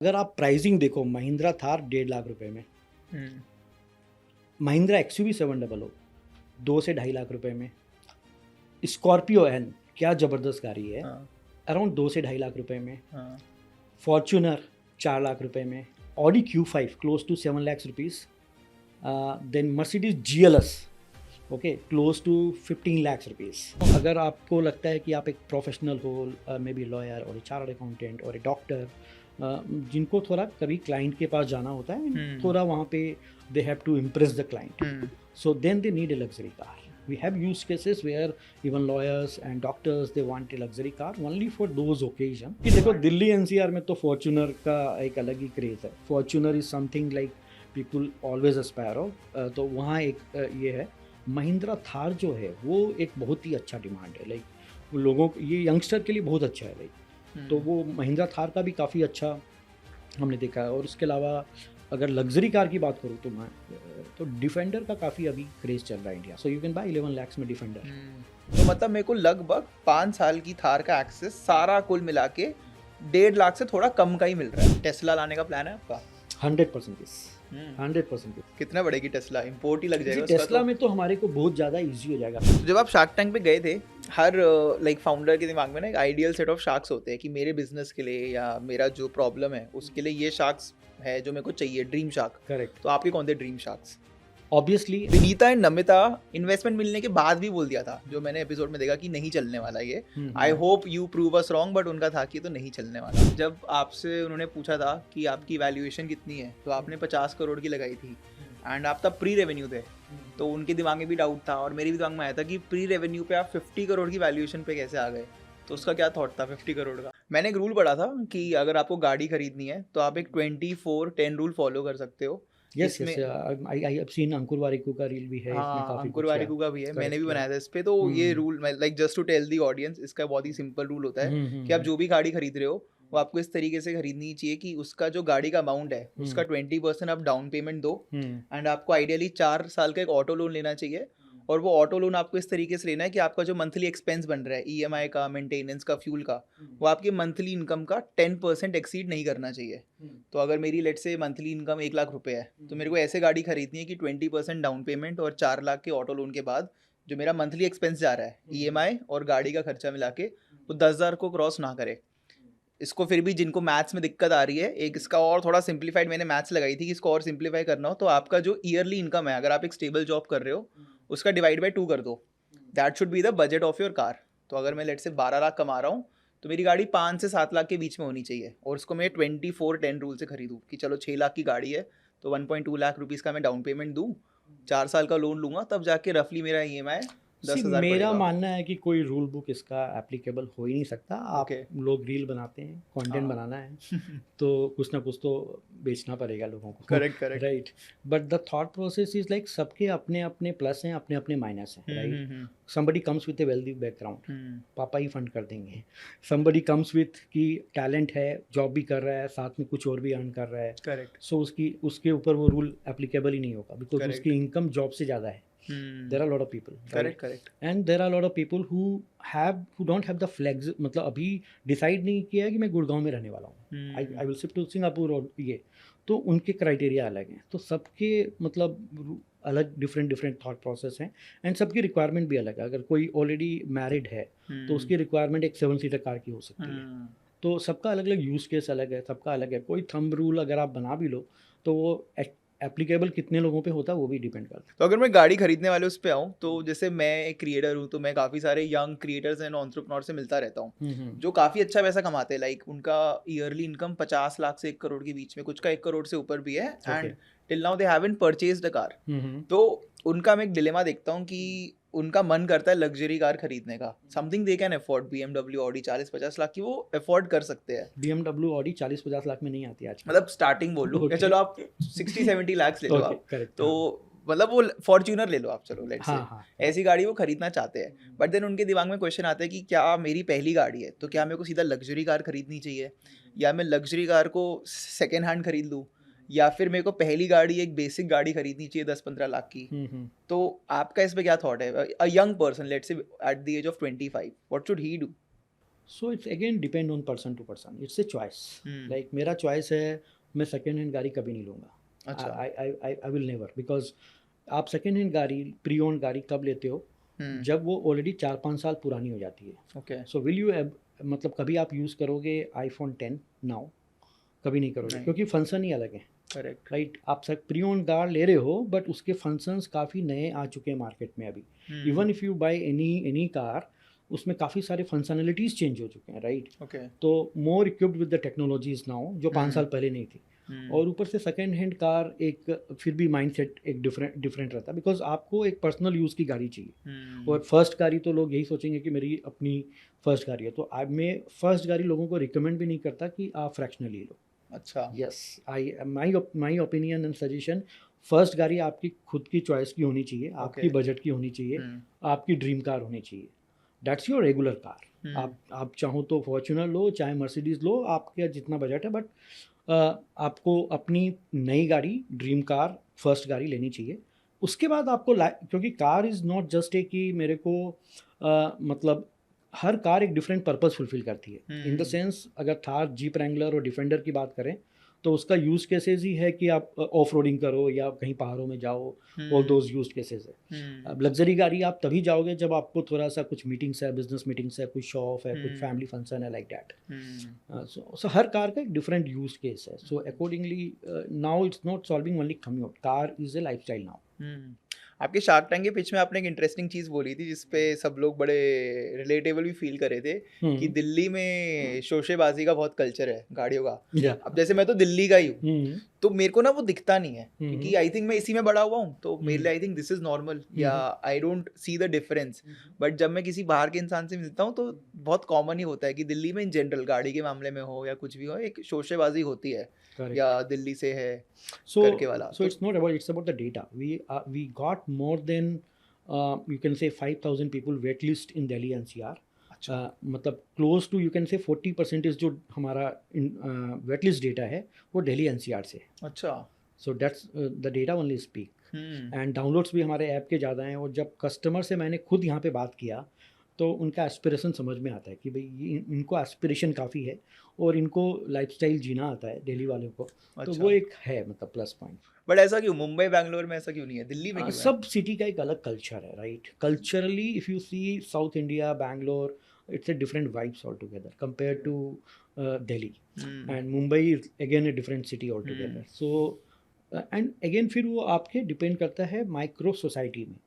अगर आप प्राइसिंग देखो, महिंद्रा थार 1.5 लाख रुपए में, हम्म, महिंद्रा एक्सयूवी 700 2 से 2.5 लाख रुपए में, स्कॉर्पियो एन क्या ज़बरदस्त गाड़ी है, हाँ अराउंड 2 से 2.5 लाख रुपए में, हाँ फॉर्च्यूनर 4 लाख रुपए में, Audi Q5 close to 7 lakhs rupees, then Mercedes GLS okay close to 15 lakhs rupees. अगर आपको लगता है कि आप एक प्रोफेशनल हो, मे बी लॉयर और चार्टर्ड अकाउंटेंट और ए डॉक्टर, जिनको थोड़ा कभी क्लाइंट के पास जाना होता है, थोड़ा वहाँ पे they have to impress the client, so then they need a luxury car. We have use cases where even lawyers and doctors they want a luxury car only for those occasion. कि देखो Delhi NCR में तो Fortuner का एक अलग ही craze है। Fortuner is something like people always Aspire of, तो वहाँ एक ये है। महिंद्रा थार जो है वो एक बहुत ही अच्छा डिमांड है, लाइक लोगों ये यंगस्टर के लिए बहुत अच्छा है, लाइक तो वो महिंद्रा थार का भी काफ़ी अच्छा हमने देखा है। और उसके अलावा अगर लग्जरी कार की बात करूँ तो डिफेंडर का काफ़ी अभी क्रेज चल रहा है India, so you can bye 11 lakhs में डिफेंडर। तो मतलब मेरे को लगभग 5 साल की थार का एक्सेस सारा कुल मिला के 1.5 लाख से थोड़ा कम का ही मिल रहा है। टेस्ला लाने का प्लान है आपका? 100% इस 100% कितना बढ़ेगी टेस्ला? इंपोर्ट ही लग जाएगा टेस्ला में तो हमारे को बहुत ज़्यादा इजी हो जाएगा। तो जब आप शार्क टैंक पे गए थे, हर लाइक फाउंडर के दिमाग में ना एक आइडियल सेट ऑफ शार्क्स होते हैं कि मेरे बिजनेस के लिए या मेरा जो प्रॉब्लम है उसके लिए ये शार्क्स है जो मेरे को चाहिए, ड्रीम शार्क। करेक्ट, तो आपके कौन थे dream sharks? Obviously Vinita and Namita investment मिलने के बाद भी बोल दिया था, जो मैंने एपिसोड में देखा कि नहीं चलने वाला ये। I hope you prove us wrong, but उनका था कि तो नहीं चलने वाला। जब आपसे उन्होंने पूछा था कि आपकी वैल्यूएशन कितनी है, तो आपने 50 करोड़ की लगाई थी एंड आप तब प्री रेवेन्यू थे। तो उनके दिमाग में भी डाउट था और मेरे भी दिमाग में आया था कि प्री रेवेन्यू पे आप 50 करोड़ की वैल्यूएशन पे कैसे आ गए। तो उसका क्या थॉट था 50 करोड़ का? मैंने एक रूल पढ़ा था कि अगर आपको गाड़ी खरीदनी है तो आप एक 24-10 रूल फॉलो कर सकते हो। यस इसमें yes, I I have seen Ankur Warikoo का रील भी है, इसमें हाँ, काफ़ी अंकुर कुछ है। वारिकू का भी है, मैंने भी करेक्ट, बनाया था इस पे। तो ये rule like just to tell the audience, इसका बहुत ही सिंपल रूल होता है कि आप जो भी गाड़ी खरीद रहे हो वो आपको इस तरीके से खरीदनी चाहिए कि उसका जो गाड़ी का अमाउंट है उसका 20% आप डाउन पेमेंट दो एंड आपको आइडियली 4 साल का एक ऑटो लोन लेना चाहिए। और वो ऑटो लोन आपको इस तरीके से लेना है कि आपका जो मंथली एक्सपेंस बन रहा है EMI का, मेंटेनेंस का, फ्यूल का, वो आपकी मंथली इनकम का 10% एक्सीड नहीं करना चाहिए। तो अगर मेरी लेट से मंथली इनकम 1 लाख रुपए है तो मेरे को ऐसे गाड़ी खरीदनी है कि 20% डाउन पेमेंट और 4 लाख के ऑटो लोन के बाद जो मेरा मंथली एक्सपेंस जा रहा है EMI और गाड़ी का खर्चा मिला के वो 10,000 को क्रॉस ना करे। इसको फिर भी जिनको मैथ्स में दिक्कत आ रही है, एक इसका और थोड़ा सिंप्लीफाइड मैंने मैथ्स लगाई थी कि इसको और सिंप्लीफाई करना हो तो आपका जो ईयरली इनकम है, अगर आप एक स्टेबल जॉब कर रहे हो उसका डिवाइड बाई 2 कर दो। That should be the budget of your car. तो अगर मैं लेट से 12 लाख कमा रहा हूँ तो मेरी गाड़ी 5 से 7 लाख के बीच में होनी चाहिए और उसको मैं 24-10 रूल से खरीदूँ कि चलो 6 लाख की गाड़ी है तो 1.2 लाख रुपीज़ का मैं डाउन पेमेंट दूँ, 4 साल का लोन लूँगा, तब जाके रफली मेरा EMI 10,000 मेरा पड़ेगा। मानना है कि कोई रूल बुक इसका एप्लीकेबल हो ही नहीं सकता। आप ओके। लोग रील बनाते हैं, कंटेंट हाँ। बनाना है, तो कुछ ना कुछ तो बेचना पड़ेगा लोगों को। Correct correct. Right, but the thought process is like सबके अपने अपने प्लस हैं, अपने अपने माइनस हैं। Right, somebody comes with a wealthy background, पापा ही फंड कर देंगे। somebody comes with कि टैलेंट है, जॉब भी कर रहा है, साथ में कुछ और भी अर्न कर रहा है, करेक्ट सो उसके ऊपर वो रूल एप्लीकेबल ही नहीं होगा, बिकॉज Correct. उसकी इनकम जॉब से ज़्यादा है। there are a lot of people, right? Correct. and there are a lot of people who don't have the flex, मतलब अभी डिसाइड नहीं किया है कि मैं गुड़गांव में रहने वाला हूँ, I will shift to Singapore, और ये तो उनके क्राइटेरिया अलग हैं। तो सबके मतलब अलग डिफरेंट थॉट प्रोसेस हैं एंड सबकी रिक्वायरमेंट भी अलग है। अगर कोई ऑलरेडी मैरिड है तो उसकी रिक्वायरमेंट एक 7 सीटर कार की हो सकती है। तो सबका अलग अलग यूज़ केस अलग है, सबका अलग है। कोई थंब रूल अगर आप बना भी लो तो वो एप्लीकेबल कितने लोगों पे होता है वो भी डिपेंड करता है। तो अगर मैं गाड़ी खरीदने वाले उस पे आऊँ, तो जैसे मैं एक क्रिएटर हूँ तो मैं काफ़ी सारे यंग क्रिएटर्स एंड एंटरप्रेन्योर से मिलता रहता हूँ जो काफ़ी अच्छा पैसा कमाते हैं। लाइक उनका ईयरली इनकम 50 लाख से 1 करोड़ के बीच में, कुछ का 1 करोड़ से ऊपर भी है and till now they haven't purchased a car. तो उनका मैं एक डिलेमा देखता हूँ कि उनका मन करता है लग्जरी कार खरीदने का, something they can afford, BMW Audi 40-50 lakh की वो अफोर्ड कर सकते हैं। BMW ऑडी 40-50 लाख में नहीं आती आज, मतलब स्टार्टिंग बोल लो, या चलो आप 60-70 लाख ले लो आप, करेक्ट। तो मतलब वो फॉर्च्यूनर ले लो आप, चलो लेट्स से हाँ, ऐसी गाड़ी वो खरीदना चाहते हैं। बट देन उनके दिमाग में क्वेश्चन आता है कि क्या मेरी पहली गाड़ी है तो क्या मेरे को सीधा लग्जरी कार खरीदनी चाहिए, या मैं लग्जरी कार को सेकेंड हैंड खरीद लूँ, या फिर मेरे को पहली गाड़ी एक बेसिक गाड़ी खरीदनी चाहिए 10-15 लाख की। तो आपका इस पे क्या थॉट है? A young person let's say at the age of 25, what should he do? So it's again depend on person to person, it's a choice. Like मेरा चॉइस है, मैं सेकेंड हैंड गाड़ी कभी नहीं लूँगा. अच्छा. आई विल नेवर, बिकॉज आप second hand गाड़ी, प्री ओन गाड़ी कब लेते हो? जब वो ऑलरेडी 4-5 साल पुरानी हो जाती है. ओके. सो विल यू, मतलब कभी आप यूज़ करोगे iPhone 10 नाउ? कभी नहीं करोगे, नहीं. क्योंकि फंक्शन ही अलग है. करेक्ट. राइट, आप सब प्री ओन कार ले रहे हो, बट उसके फंक्शंस काफ़ी नए आ चुके हैं मार्केट में अभी. Even if you buy any car, उसमें काफ़ी सारे फंक्शनलिटीज़ चेंज हो चुके हैं. राइट. ओके. तो more equipped with the technologies now, जो 5 साल पहले नहीं थी. और ऊपर से सेकेंड हैंड कार एक फिर भी माइंडसेट एक डिफरेंट रहता है, बिकॉज आपको एक पर्सनल यूज़ की गाड़ी चाहिए. और फर्स्ट गाड़ी तो लोग यही सोचेंगे कि मेरी अपनी फर्स्ट गाड़ी है. तो अब मैं फर्स्ट गाड़ी लोगों को रिकमेंड भी नहीं करता कि आप फ्रैक्शनली लो. अच्छा. Yes, my opinion and suggestion, first गाड़ी आपकी खुद की चॉइस की होनी चाहिए, आपकी बजट की होनी चाहिए, आपकी ड्रीम कार होनी चाहिए. That's your regular car. आप चाहो तो फॉर्च्यूनर लो, चाहे मर्सिडीज़ लो, आपका जितना बजट है. बट आपको अपनी नई गाड़ी, ड्रीम कार, फर्स्ट गाड़ी लेनी चाहिए. उसके बाद आपको क्योंकि car is not just a कि मेरे को मतलब हर कार एक डिफरेंट पर्पस फुलफिल करती है. इन द सेंस, अगर थार, जीप रैंगलर और डिफेंडर की बात करें तो उसका यूज़ केसेस ही है कि आप ऑफ रोडिंग करो या कहीं पहाड़ों में जाओ. ऑल दोज यूज केसेस है. अब लग्जरी गाड़ी आप तभी जाओगे जब आपको थोड़ा सा कुछ मीटिंग्स है, बिजनेस मीटिंग्स है, कुछ शो ऑफ है, कुछ फैमिली फंक्शन है, like that. So her car का एक डिफरेंट यूज केस है. So accordingly now it's not solving only commute, car is a life style now. आपके शार्क टैंक के पिच में आपने एक इंटरेस्टिंग चीज़ बोली थी जिसपे सब लोग बड़े रिलेटेबल भी फील कर रहे थे कि दिल्ली में शोशेबाजी का बहुत कल्चर है गाड़ियों का. अब जैसे मैं तो दिल्ली का ही हूँ, तो मेरे को ना वो दिखता नहीं है, क्योंकि आई थिंक मैं इसी में बड़ा हुआ हूँ, तो मेरे लिए I think this is normal, या I don't see the difference. But जब मैं किसी बाहर के इंसान से मिलता हूँ तो बहुत कॉमन ही होता है कि दिल्ली में इन जनरल गाड़ी के मामले में हो या कुछ भी हो, एक शोशेबाजी होती है. Correct. या दिल्ली से है करके वाला. So it's not about, it's about the data. We got more than you can say 5,000 people wait list in Delhi NCR. मतलब close to you can say 40% जो हमारा wait list data है वो दिल्ली NCR से. अच्छा. So that's the data only speak. And downloads भी हमारे app के ज़्यादा हैं. और जब कस्टमर से मैंने खुद यहाँ पे बात किया तो उनका एस्पिरेशन समझ में आता है कि भाई इनको एस्पिरेशन काफ़ी है और इनको लाइफस्टाइल जीना आता है दिल्ली वालों को. अच्छा. तो वो एक है मतलब प्लस पॉइंट. बट ऐसा क्यों मुंबई बैंगलोर में ऐसा क्यों नहीं है, दिल्ली में क्यों है? सब सिटी का एक अलग कल्चर है. Right, culturally if you see South India, Bangalore, it's a different vibes all together compare to Delhi. And Mumbai is again a different city all together. So and again फिर वो आपके डिपेंड करता है माइक्रो सोसाइटी में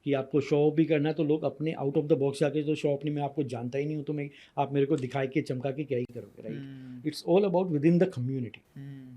कि आपको शो ऑफ भी करना है तो लोग अपने आउट ऑफ द बॉक्स जाके, तो शो ऑफ नहीं, मैं आपको जानता ही नहीं हूँ तो मैं आप मेरे को दिखाई के चमका के क्या ही करोगे. Right, it's all about within the community.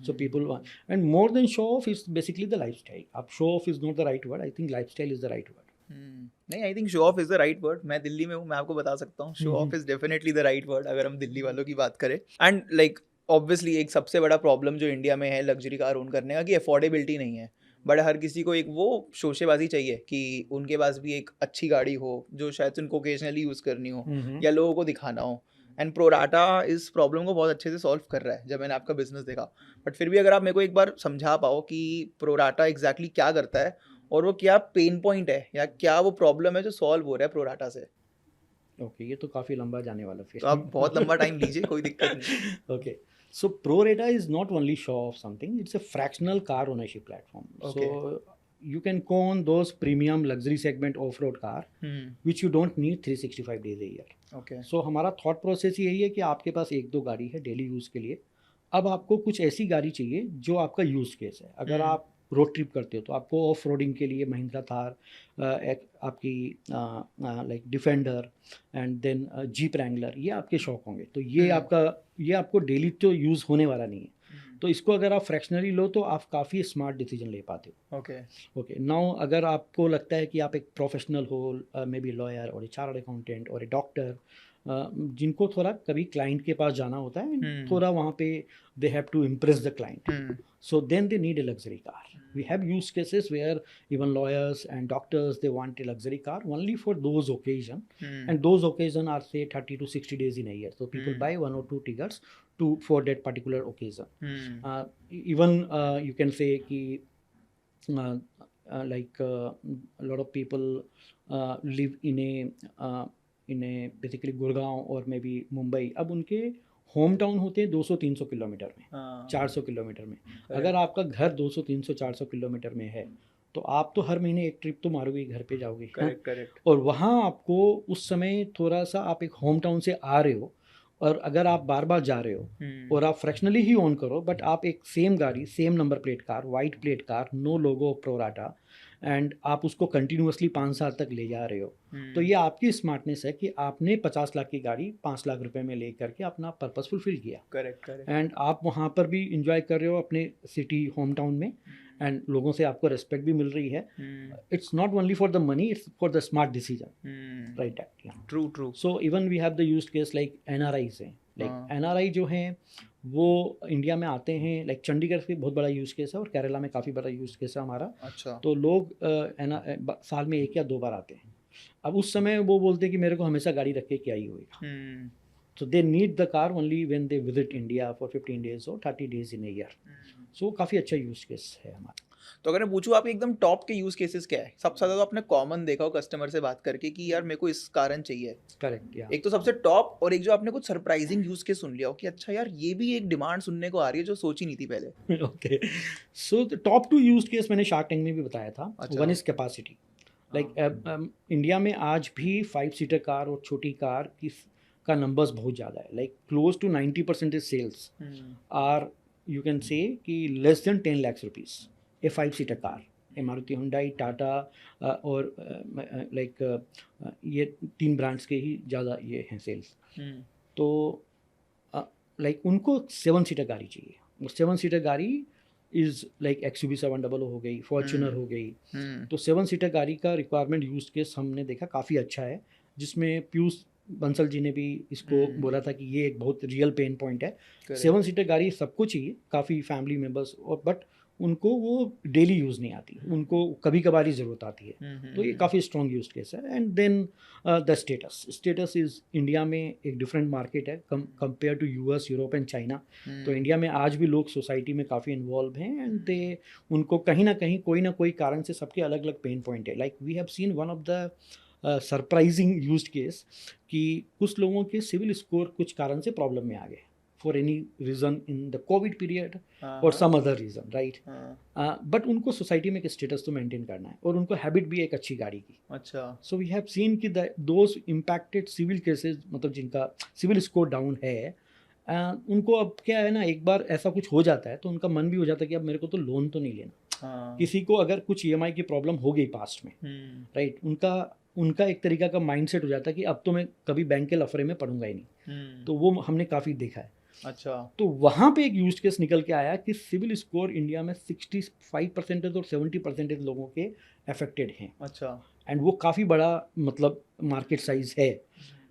So people and more than show off is basically the lifestyle. अब show off is not the right word, I think lifestyle is the right word. नहीं, I think show off is the right word. मैं दिल्ली में हूँ, मैं आपको बता सकता हूँ show off is definitely the right word अगर हम दिल्ली वालों की बात करें. एंड लाइक ऑब्वियसली एक सबसे बड़ा प्रॉब्लम जो इंडिया में है लग्जरी कार ओन करने का कि अफोर्डेबिलिटी नहीं है. बट हर किसी को एक वो शोशेबाजी चाहिए कि उनके पास भी एक अच्छी गाड़ी हो जो शायद उनको ओकेजनली यूज़ करनी हो या लोगों को दिखाना हो. एंड प्रोराटा इस प्रॉब्लम को बहुत अच्छे से सॉल्व कर रहा है जब मैंने आपका बिजनेस देखा. बट फिर भी अगर आप मेरे को एक बार समझा पाओ कि प्रोराटा एग्जैक्टली क्या करता है और वो क्या पेन पॉइंट है या क्या वो प्रॉब्लम है जो सॉल्व हो रहा है प्रोराटा से. ओके, ये तो काफ़ी लंबा जाने वाला फिर. तो आप बहुत लंबा टाइम लीजिए, कोई दिक्कत नहीं. Okay, so Pro-Rata is not only show of something, it's a fractional car ownership platform. Okay. So you can own those premium luxury segment off-road car which you don't need 365 days a year. Okay. So हमारा thought process यही है कि आपके पास एक दो गाड़ी है daily use के लिए. अब आपको कुछ ऐसी गाड़ी चाहिए जो आपका यूज़ केस है. अगर आप रोड ट्रिप करते हो तो आपको ऑफ रोडिंग के लिए महिंद्रा थार, आपकी like Defender and then Jeep Wrangler, ये आपके शौक होंगे. तो ये आपको डेली तो यूज़ होने वाला नहीं है. तो इसको अगर आप फ्रैक्शनरी लो तो आप काफ़ी स्मार्ट डिसीजन ले पाते हो. ओके नाउ अगर आपको लगता है कि आप एक प्रोफेशनल हो, मे बी लॉयर और ए चार्टर्ड अकाउंटेंट और ए डॉक्टर, जिनको थोड़ा कभी क्लाइंट के पास जाना होता है, थोड़ा वहाँ पे they have to impress the client, so then they need a luxury car. We have use cases where even lawyers and doctors, they want a luxury car only for those occasion, and those occasion are say 30 to 60 days in a year, so people buy one or two tickets for that particular occasion. Even you can say ki like a lot of people live in a in basically Gurgaon और may B Mumbai, अब उनके home town होते हैं 200-300 kilometre में, हाँ 400 kilometre में। अगर आपका घर 200-300-400 किलोमीटर में है तो आप तो हर महीने एक ट्रिप तो मारोगे, घर पे जाओगे, हाँ? करेक्ट करेक्ट और वहाँ आपको उस समय थोड़ा सा आप एक होम टाउन से आ रहे हो और अगर आप बार बार जा रहे हो और आप फ्रैक्शनली ही ओन करो, बट आप एक सेम गाड़ी, same number plate car, white plate car, no logo Prorata, and आप उसको कंटिन्यूअसली 5 साल तक ले जा रहे हो, तो ये आपकी स्मार्टनेस है कि आपने 50 लाख की गाड़ी 5 लाख रुपए में ले करके अपना पर्पस फुलफिल किया, करेक्ट करेक्ट एंड आप वहाँ पर भी इंजॉय कर रहे हो अपने सिटी होम टाउन में, एंड लोगों से आपको रिस्पेक्ट भी मिल रही है. It's not only for the money, it's for the smart decision, right? Yeah. True true So even we have the used case like NRIs हैं, like NRI जो हैं वो इंडिया में आते हैं, like चंडीगढ़ भी बहुत बड़ा यूज केस है और केरला में काफ़ी बड़ा यूज केस है हमारा. अच्छा तो लोग साल में 1 या 2 बार आते हैं. अब उस समय वो बोलते हैं कि मेरे को हमेशा गाड़ी रख के क्या ही होएगा. So they need the car only when they visit India for 15 days or 30 days in a year. So काफ़ी अच्छा यूज केस है हमारा. तो अगर मैं पूछूं आप एकदम टॉप के यूज केसेस क्या है, सबसे ज्यादा तो आपने कॉमन देखा हो कस्टमर से बात करके कि यार मेरे को इस कारण चाहिए, करेक्ट, या एक तो सबसे टॉप, और एक जो आपने कुछ सरप्राइजिंग यूज केस सुन लिया हो कि अच्छा यार ये भी एक डिमांड सुनने को आ रही है जो सोची नहीं थी पहले. Okay. So top 2 use case मैंने शार्क टैंक में भी बताया था. अच्छा. One is capacity. Like India में आज भी 5 सीटर कार और छोटी कार की का नंबर्स बहुत ज़्यादा है. Like close to 90% sales are, you can say कि less than 10 lakh rupees a 5 seater car. Maruti, Hyundai, Tata और लाइक ये 3 ब्रांड्स के ही ज़्यादा ये हैं सेल्स. तो लाइक उनको 7 सीटर गाड़ी चाहिए. और 7 सीटर गाड़ी इज़ लाइक XUV 700 हो गई, फॉर्च्यूनर हो गई. तो 7 सीटर गाड़ी का रिक्वायरमेंट यूज केस हमने देखा काफ़ी अच्छा है, जिसमें पीयूष बंसल जी ने भी इसको बोला था कि ये एक बहुत रियल पेन पॉइंट है. 7 सीटर गाड़ी सबको चाहिए, काफ़ी फैमिली मेम्बर्स, और बट उनको वो डेली यूज़ नहीं आती, उनको कभी कभार ही ज़रूरत आती है. तो ये काफ़ी स्ट्रॉन्ग यूज केस है. And then the status is India में एक डिफरेंट मार्केट है compare to US, Europe and China. तो इंडिया में आज भी लोग सोसाइटी में काफ़ी इन्वॉल्व हैं, एंड दे उनको कहीं ना कहीं कोई ना कोई कारण से सबके अलग अलग पेन पॉइंट है. Like we have seen one of the surprising used case कि कुछ लोगों के सिविल स्कोर कुछ कारण से प्रॉब्लम में आ गए for any reason in the Covid period और some other reason, right. But उनको सोसाइटी में एक स्टेटस तो मेंटेन करना है और उनको हैबिट भी है एक अच्छी गाड़ी की. अच्छा. सो वी हैव सीन कि दोज इम्पैक्टेड सिविल केसेस, मतलब जिनका सिविल स्कोर डाउन है, उनको अब क्या है ना, एक बार ऐसा कुछ हो जाता है तो उनका मन भी हो जाता है कि अब मेरे को तो लोन तो नहीं लेना. किसी को अगर कुछ EMI की प्रॉब्लम हो गई पास्ट में, राइट, उनका एक तरीका का माइंडसेट हो जाता है कि अब तो मैं कभी बैंक के लफड़े में पड़ूंगा ही नहीं. तो वो हमने काफ़ी देखा है. अच्छा. तो वहाँ पे एक यूज केस निकल के आया कि सिविल स्कोर इंडिया में 65% और 70% लोगों के अफेक्टेड हैं. अच्छा. एंड वो काफ़ी बड़ा मतलब मार्केट साइज है.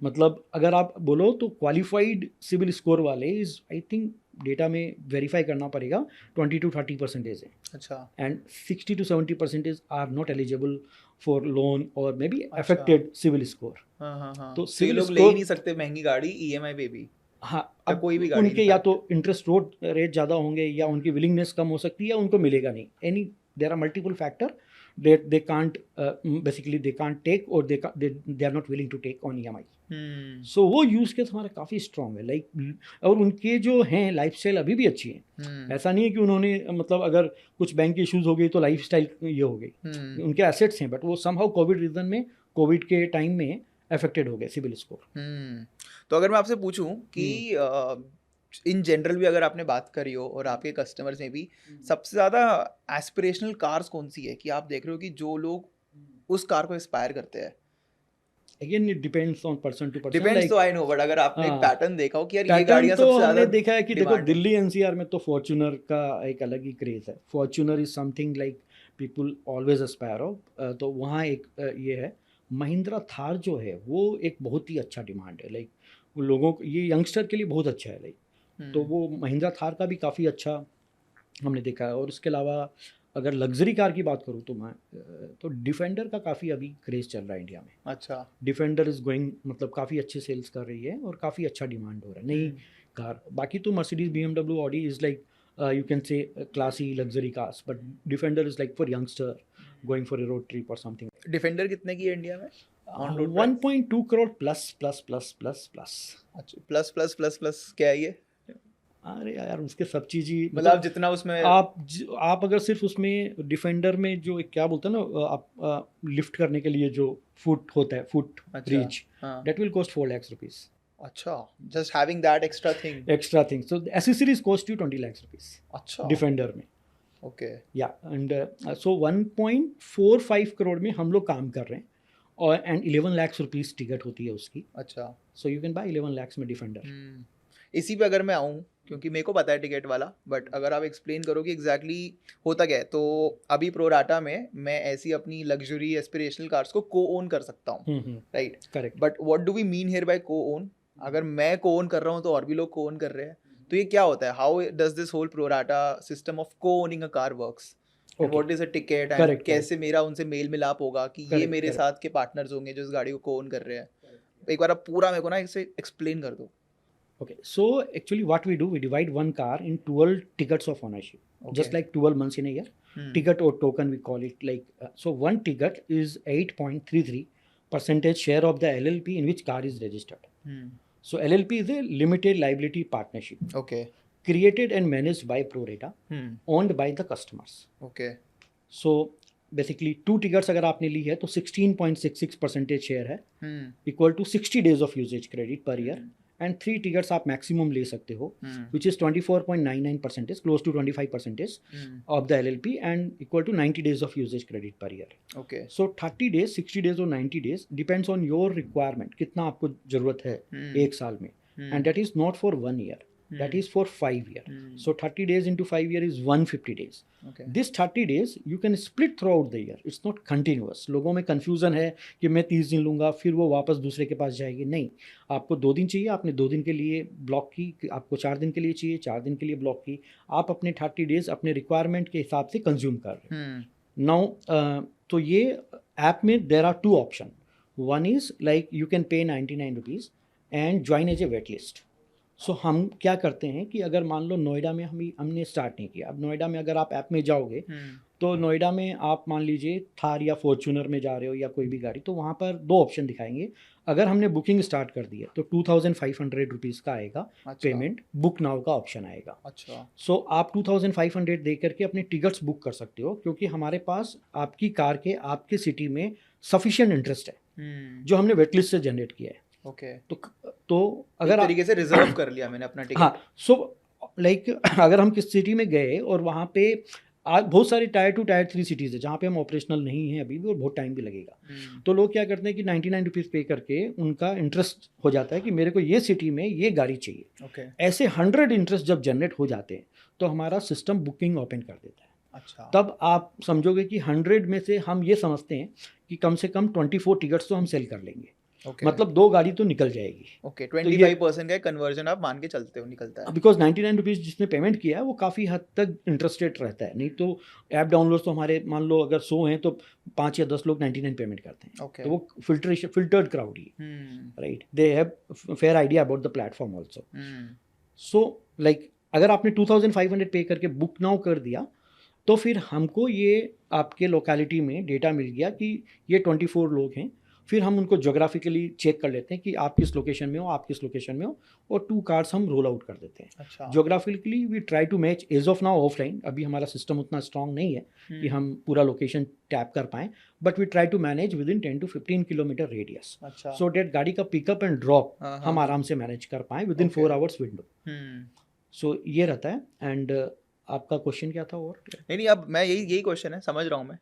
मतलब अगर आप बोलो तो क्वालिफाइड सिविल स्कोर वाले इज, आई थिंक डेटा में वेरीफाई करना पड़ेगा, 20 to 30% है. अच्छा. And 60 to 70% are not eligible for loan और may be affected CIBIL score. तो सिविल लोग ले ही नहीं सकते महंगी गाड़ी EMI पे भी. हाँ, अब कोई भी गाड़ी उनके या तो इंटरेस्ट रेट ज़्यादा होंगे या उनकी विलिंगनेस कम हो सकती है या उनको मिलेगा नहीं. There are multiple factor they can't basically they can't take or they are not willing to take on EMI. So वो यूज केस हमारा काफ़ी स्ट्रॉन्ग है. लाइक और उनके जो हैं लाइफस्टाइल अभी भी अच्छी है. ऐसा नहीं है कि उन्होंने मतलब अगर कुछ बैंक इश्यूज हो गई तो लाइफस्टाइल ये हो गई. उनके एसेट्स हैं, बट वो समहाउ कोविड रीजन में, कोविड के टाइम में अफेक्टेड हो गए सिविल स्कोर. तो अगर मैं आपसे पूछूं कि इन जनरल भी अगर आपने बात करी हो और आपके कस्टमर्स में भी, सबसे ज़्यादा एस्पिरेशनल कार्स कौन सी है कि आप देख रहे हो कि जो लोग उस कार को इंस्पायर करते हैं? Again it depends on person to person. Depends तो आई नो, बट अगर आपने एक पैटर्न देखा हो कि यार ये पैटर्न गाड़ियां तो सबसे ज्यादा हमने देखा है कि देखो दिल्ली NCR में तो फॉर्च्यूनर का एक अलग ही क्रेज है. Fortuner is something like people always Aspire हो. तो वहाँ एक ये है. महिंद्रा थार जो है वो एक बहुत ही अच्छा डिमांड है. लाइक लोगों को, ये यंगस्टर के लिए बहुत अच्छा है. लाइक तो वो महिंद्रा थार का भी काफ़ी अच्छा हमने देखा है. और उसके अलावा अगर लग्जरी कार की बात करूँ तो मैं तो डिफेंडर का काफ़ी अभी क्रेज़ चल रहा है इंडिया में. अच्छा. डिफेंडर इज़ गोइंग, मतलब काफ़ी अच्छे सेल्स कर रही है और काफ़ी अच्छा डिमांड हो रहा है नई कार. बाकी तो Mercedes, BMW, Audi is like you can say classy luxury cars, but Defender is like for youngster going for a road trip or something. Defender कितने की है इंडिया में? On road price? 1.2 crore plus plus plus plus plus. अच्छा, plus plus plus plus क्या है ये? अरे यार उसके सब चीज़ ही मतलब आप जितना उसमें आप अगर सिर्फ उसमें डिफेंडर में जो एक क्या बोलते हैं ना, आप लिफ्ट करने के लिए जो फुट होता है, फुट अच्छा, रीच, हाँ, that will cost 4 lakhs rupees अच्छा, just having that extra thing. extra thing. So the accessories cost you 20 lakhs rupees अच्छा, डिफेंडर में। ओके, या एंड सो 1.45 करोड़ में हम लोग काम कर रहे हैं, और एंड 11 lakhs rupees टिकट होती है उसकी। अच्छा। So you can bye 11 lakhs में डिफेंडर। इसी पे अगर मैं आऊँ, क्योंकि मेरे को पता है टिकट वाला, बट अगर आप एक्सप्लेन करो कि एग्जैक्टली होता क्या है, तो अभी प्रोराटा में मैं ऐसी अपनी लग्जरी एस्पिरेशनल कार्स को को ओन कर सकता हूँ, right? Correct. But what do we mean here by को ओन? अगर मैं को ओन कर रहा हूँ तो और भी लोग को ओन कर रहे हैं, तो ये क्या होता है? How does this whole pro rata system of co owning a car works? And what is a ticket, and Correct, कैसे मेरा उनसे मेल मिलाप होगा कि ये Correct, मेरे correct. साथ के पार्टनर्स होंगे जो इस गाड़ी को ओन कर रहे हैं? एक बार आप पूरा मेरे को ना इसे एक्सप्लेन कर दो। Okay, so actually what we do, we divide one car in 12 tickets of ownership, just Okay. like 12 months in a year. Ticket or token we call it, like so one ticket is 8.33% share of the LLP in which car is registered. So LLP is a limited liability partnership okay, created and managed by Prorata, owned by the customers. Okay, So basically 2 tickets अगर आपने ली है तो 16.66% share है, equal to 60 days of usage credit per year. And 3 tickets आप maximum ले सकते हो, which is 24.99%, close to 25% of the LLP, and equal to 90 days of usage credit per year. Okay, so 30 days, 60 days और 90 days depends on your requirement, कितना आपको ज़रूरत है एक साल में, and that is not for 1 year, that is for 5 years. So 30 days into 5 years is 150 days. Okay. This 30 days you can split throughout the year. It's not continuous. लोगों में confusion है कि मैं 30 दिन लूँगा फिर वो वापस दूसरे के पास जाएगी। नहीं, आपको 2 दिन चाहिए, आपने 2 दिन के लिए ब्लॉक की, आपको 4 दिन के लिए चाहिए, 4 दिन के लिए ब्लॉक की, आप अपने 30 days अपने रिक्वायरमेंट के हिसाब से कंज्यूम कर रहे हैं। नाउ तो ये ऐप में there are 2 option. One is like you can pay 99 rupees and join as a wait list. So हम क्या करते हैं कि अगर मान लो नोएडा में हमने स्टार्ट नहीं किया, अब नोएडा में अगर आप ऐप में जाओगे तो नोएडा में आप मान लीजिए थार या फॉर्च्यूनर में जा रहे हो या कोई भी गाड़ी, तो वहाँ पर 2 ऑप्शन दिखाएंगे। अगर हमने बुकिंग स्टार्ट कर दी है तो 2500 रुपीज़ का आएगा पेमेंट, बुक नाउ का ऑप्शन आएगा। अच्छा, सो आप 2500 दे करके अपने टिकट्स बुक कर सकते हो, क्योंकि हमारे पास आपकी कार के आपके सिटी में सफिशिएंट इंटरेस्ट है जो हमने वेटलिस्ट से जनरेट किया है। ओके, तो अगर तरीके से रिजर्व कर लिया मैंने अपना टिकट। हाँ, सो लाइक अगर हम किस सिटी में गए और वहाँ पे आज बहुत सारी टायर 2 टायर 3 सिटीज़ है जहाँ पे हम ऑपरेशनल नहीं हैं अभी भी और बहुत टाइम भी लगेगा, तो लोग क्या करते हैं कि 99 रुपीज़ पे करके उनका इंटरेस्ट हो जाता है कि मेरे को ये सिटी में ये गाड़ी चाहिए। ओके, ऐसे 100 इंटरेस्ट जब जनरेट हो जाते हैं तो हमारा सिस्टम बुकिंग ओपन कर देता है। अच्छा, तब तब आप समझोगे कि 100 में से हम ये समझते हैं कि कम से कम 24 टिकट्स तो हम सेल कर लेंगे, मतलब 2 गाड़ी तो निकल जाएगी। ओके, 25% का कन्वर्जन आप मान के चलते हो निकलता है, बिकॉज 99 रुपीज़ जिसने पेमेंट किया है वो काफ़ी हद तक इंटरेस्टेड रहता है। नहीं तो ऐप डाउनलोड तो हमारे मान लो अगर 100 हैं तो 5 या 10 लोग 99 पेमेंट करते हैं। Okay. तो वो filtered crowd he, right, they have fair idea about the platform also. So like अगर आपने 2500 पे करके बुक नाउ कर दिया तो फिर हमको ये आपके लोकेलिटी में डेटा मिल गया कि ये 24 लोग हैं। फिर हम उनको जोग्राफिकली चेक कर लेते हैं कि आप किस लोकेशन में हो, आप किस लोकेशन में हो, और 2 कार्ड्स हम रोल आउट कर देते हैं। अच्छा, geographically we try to match as of now offline, अभी हमारा सिस्टम उतना स्ट्रांग नहीं है कि हम पूरा लोकेशन टैप कर पाएँ, but we try to manage within 10 to 15 kilometre radius, अच्छा, सो डेट गाड़ी का पिकअप एंड ड्रॉप हाँ, हम आराम से मैनेज कर पाएँ विद इन 4 hours विंडो। सो ये रहता है। एंड आपका क्वेश्चन क्या था? और नहीं, अब मैं यही क्वेश्चन है, समझ रहा हूँ मैं।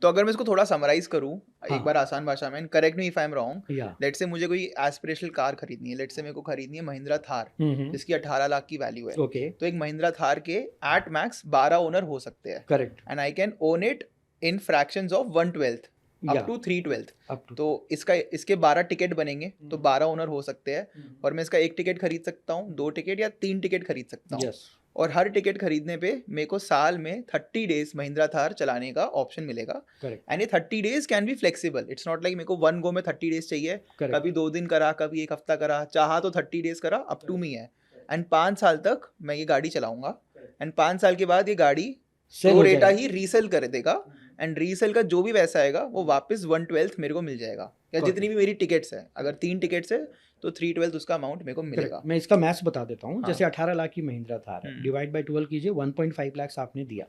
तो अगर मैं इसको थोड़ा समराइज करूँ एक बार आसान भाषा में, correct me if I am wrong, let's say मुझे कोई एस्पिरेशनल कार खरीदनी है, लेट्स से मेरे को खरीदनी है महिंद्रा थार जिसकी 18 लाख की वैल्यू है। ओके, तो एक महिंद्रा थार के एट मैक्स 12 ओनर हो सकते हैं, correct, and I can own it in fractions of 1/12 up to 3/12। तो इसके 12 टिकट बनेंगे, तो 12 ओनर हो सकते हैं, और मैं इसका 1 टिकट खरीद सकता हूँ, 2 टिकट या 3 टिकट खरीद सकता हूँ। और हर टिकट खरीदने पे मेरे को साल में 30 डेज महिंद्रा थार चलाने का ऑप्शन मिलेगा। एंड ये 30 days can be flexible, it's not like मेरे को 1 गो में 30 डेज चाहिए, कभी 2 दिन करा, कभी 1 हफ्ता करा, चाहा तो 30 डेज करा, अप टू मी है। एंड 5 साल तक मैं ये गाड़ी चलाऊंगा, एंड 5 साल के बाद ये गाड़ी प्रोरेटा ही रीसेल कर देगा एंड रीसेल का जो भी पैसा आएगा वो वापस 1/12 मेरे को मिल जाएगा, या Correct. जितनी भी मेरी टिकट्स है, अगर 3 टिकट्स है तो 3/12 उसका अमाउंट मेरे को मिलेगा। Correct. मैं इसका मैथ्स बता देता हूँ। हाँ। जैसे 18 लाख की महिंद्रा थार है, डिवाइड बाय 12 कीजिए, 1.5 लाख आपने दिया।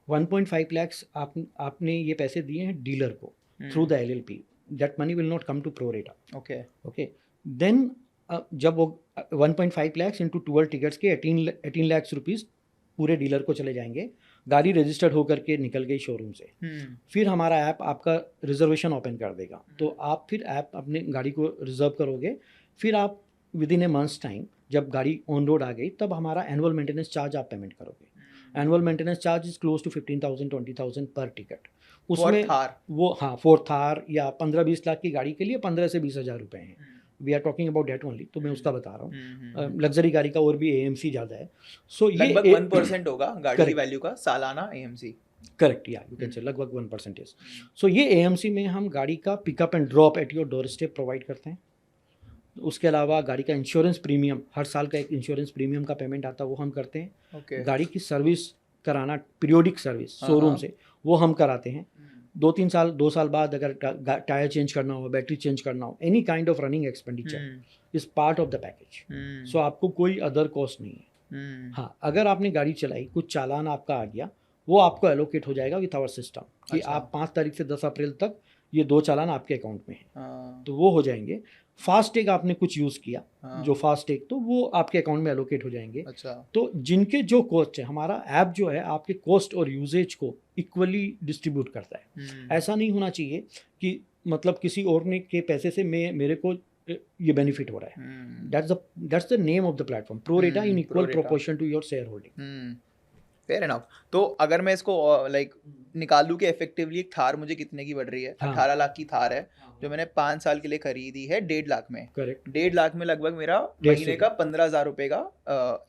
1.5 लाख आपने ये पैसे दिए हैं डीलर को through the LLP। That money will not come to Prorata. Okay then जब वो 1.5 लाख इंटू 12 टिकट्स के 18 लाख रुपीज़ पूरे डीलर को चले जाएंगे। गाड़ी रजिस्टर्ड होकर के निकल गई शोरूम से, फिर हमारा ऐप आपका रिजर्वेशन ओपन कर देगा। तो आप फिर ऐप अपने गाड़ी को रिजर्व करोगे, फिर आप within a month's time जब गाड़ी ऑन रोड आ गई तब हमारा एनुअल मेंटेनेंस चार्ज आप पेमेंट करोगे। Annual maintenance charge is close to 15,000 20,000 पर टिकट। उसमें वो हाँ 4 थार या 15-20 लाख की गाड़ी के लिए 15 से 20 हज़ार रुपये हैं। We are talking about date only, तो मैं उसका बता रहा हूँ। लग्जरी गाड़ी का और भी AMC ज़्यादा है। सो ये लगभग 1% होगा गाड़ी की वैल्यू का सालाना AMC। करेक्ट, या यू कैन से लगभग 1%। सो ये AMC में हम गाड़ी का pickup and drop at your door step provide करते हैं। उसके अलावा गाड़ी का इंश्योरेंस प्रीमियम, हर साल का एक इंश्योरेंस प्रीमियम का पेमेंट आता है, वो हम करते हैं। गाड़ी की सर्विस कराना, पीरियोडिक सर्विस शोरूम से, वो हम कराते हैं। 2 साल बाद अगर टायर चेंज करना हो, बैटरी चेंज करना हो, any kind of running expenditure is part of the package. So आपको कोई अदर कॉस्ट नहीं है। हाँ, अगर आपने गाड़ी चलाई, कुछ चालान आपका आ गया, वो आपको एलोकेट हो जाएगा विथ आवर सिस्टम कि आप 5 तारीख से 10 अप्रैल तक ये 2 चालान आपके अकाउंट में है, तो वो हो जाएंगे। फास्टैग आपने कुछ यूज़ किया, जो फास्टैग, तो वो आपके अकाउंट में एलोकेट हो जाएंगे। तो जिनके जो कॉस्ट है, हमारा ऐप जो है आपके कॉस्ट और यूजेज को इक्वली डिस्ट्रीब्यूट करता है। ऐसा नहीं होना चाहिए कि मतलब किसी और ने के पैसे से मेरे को ये बेनिफिट हो रहा है। That's the name of the platform, Prorata in equal proportion to your share holding. Fair enough. तो अगर मैं इसको लाइक निकाल लूँ कि इफेक्टिवली एक थार मुझे कितने की पड़ रही है, 18 लाख की थार है जो मैंने 5 साल के लिए खरीदी है 1.5 लाख में। करेक्ट। 1.5 लाख में लगभग मेरा महीने का 15,000 रुपए का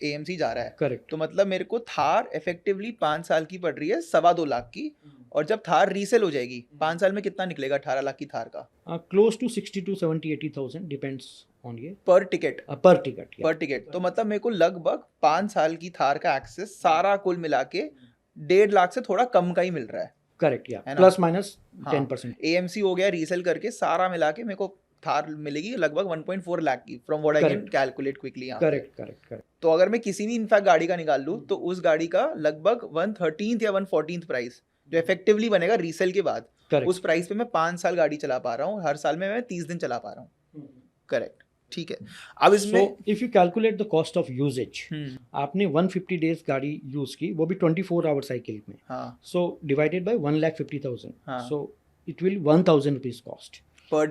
AMC जा रहा है। करेक्ट। तो मतलब मेरे को थार इफेक्टिवली 5 साल की पड़ रही है 2.25 लाख की, और जब थार रीसेल हो जाएगी 5 साल में कितना निकलेगा 18 लाख की थार का? Close to 60 to 70 80,000 depends on ये पर टिकट। पर टिकट। तो मतलब मेरे को लगभग 5 साल की थार का एक्सेस सारा कुल मिला के 1.5 लाख से थोड़ा कम का ही मिल रहा है। करेक्ट, या प्लस माइनस 10%। AMC हो गया, रीसेल करके सारा मिला के मेरे को थार मिलेगी लगभग 1.4 लाख की, from what I can calculate quickly. Correct. तो अगर मैं किसी भी इनफैक्ट गाड़ी का निकाल लूँ तो उस गाड़ी का लगभग 1/13 या 1/14 प्राइस जो इफेक्टिवली बनेगा रीसेल के बाद, उस प्राइस पे मैं 5 साल गाड़ी चला पा रहा हूँ, हर साल में मैं 30 दिन चला पा रहा हूँ। करेक्ट, ठीक है। अब इसमें if you calculate the cost of usages, आपने 150 डेज गाड़ी यूज की, वो भी 24 आवर साइकिल में, so divided by 1,50,000, so it will 1,000 rupees cost per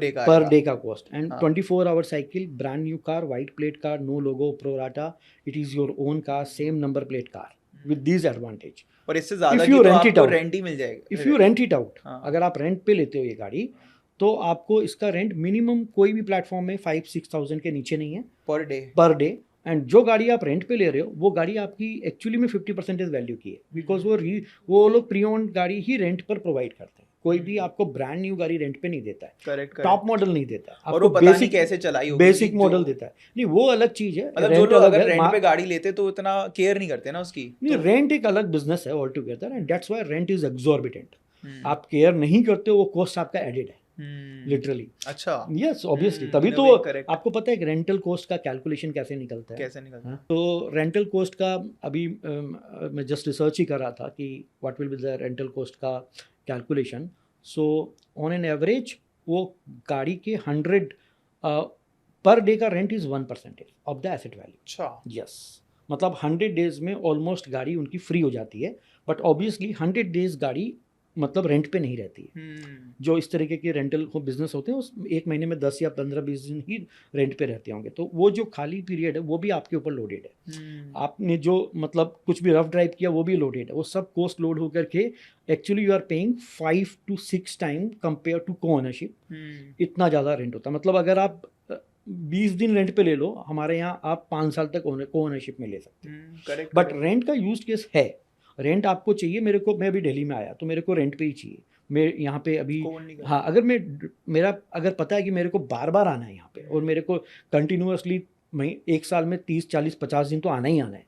day का cost. And 24 hour cycle, brand new car, white plate car, no logo, pro rata, it is your own car, same number plate car with this advantage. और इससे ज्यादा की तो आपको rent ही मिल जाएगा। If you rent it out, अगर आप rent पे लेते हो ये गाड़ी, तो आपको इसका रेंट मिनिमम कोई भी प्लेटफॉर्म में 5-6,000 के नीचे नहीं है पर डे। एंड जो गाड़ी आप रेंट पे ले रहे हो, वो गाड़ी आपकी एक्चुअली में 50% वैल्यू की है, बिकॉज वो लोग प्री ओन्ड गाड़ी ही रेंट पर प्रोवाइड करते हैं। कोई भी आपको ब्रांड न्यू गाड़ी रेंट पे नहीं देता है, करेक्ट, टॉप मॉडल नहीं देता है, और वो पता नहीं कैसे चलाई होगी, बेसिक मॉडल देता है। नहीं, वो अलग चीज है। मतलब जो लोग अगर रेंट पे गाड़ी लेते तो इतना केयर नहीं करते ना उसकी। नहीं, रेंट एक अलग बिजनेस है all together, and that's why rent is exorbitant. आप केयर नहीं करते हो, वो कॉस्ट आपका एडेड है लिटरली। अच्छा, यस, ऑब्वियसली। तभी तो आपको पता है कि रेंटल कॉस्ट का कैलकुलेशन कैसे निकलता है। तो रेंटल कॉस्ट का अभी मैं जस्ट रिसर्च ही कर रहा था कि what will be the rental cost का calculation. So on an average वो गाड़ी के 100 पर डे का rent is 1% of the asset value. अच्छा, यस, मतलब 100 डेज में ऑलमोस्ट गाड़ी उनकी फ्री हो जाती है, बट ऑब्वियसली 100 डेज गाड़ी मतलब रेंट पे नहीं रहती है। जो इस तरीके के रेंटल बिजनेस होते हैं, उस एक महीने में 10 या 15-20 दिन ही रेंट पे रहते होंगे, तो वो जो खाली पीरियड है वो भी आपके ऊपर लोडेड है। आपने जो मतलब कुछ भी रफ ड्राइव किया वो भी लोडेड है, वो सब कॉस्ट लोड होकर के actually you are paying 5 to 6 time compare to को ओनरशिप। इतना ज़्यादा रेंट होता है। मतलब अगर आप 20 दिन रेंट पे ले लो, हमारे यहाँ आप 5 साल तक को ओनरशिप में ले सकते हैं। बट रेंट का यूज केस है, रेंट आपको चाहिए। मैं अभी दिल्ली में आया तो मेरे को रेंट पे ही चाहिए। मैं यहाँ पे अभी, हाँ, अगर मेरा अगर पता है कि मेरे को बार बार आना है यहाँ पे, और मेरे को कंटिन्यूअसली एक साल में 30, 40, 50 दिन तो आना ही आना है,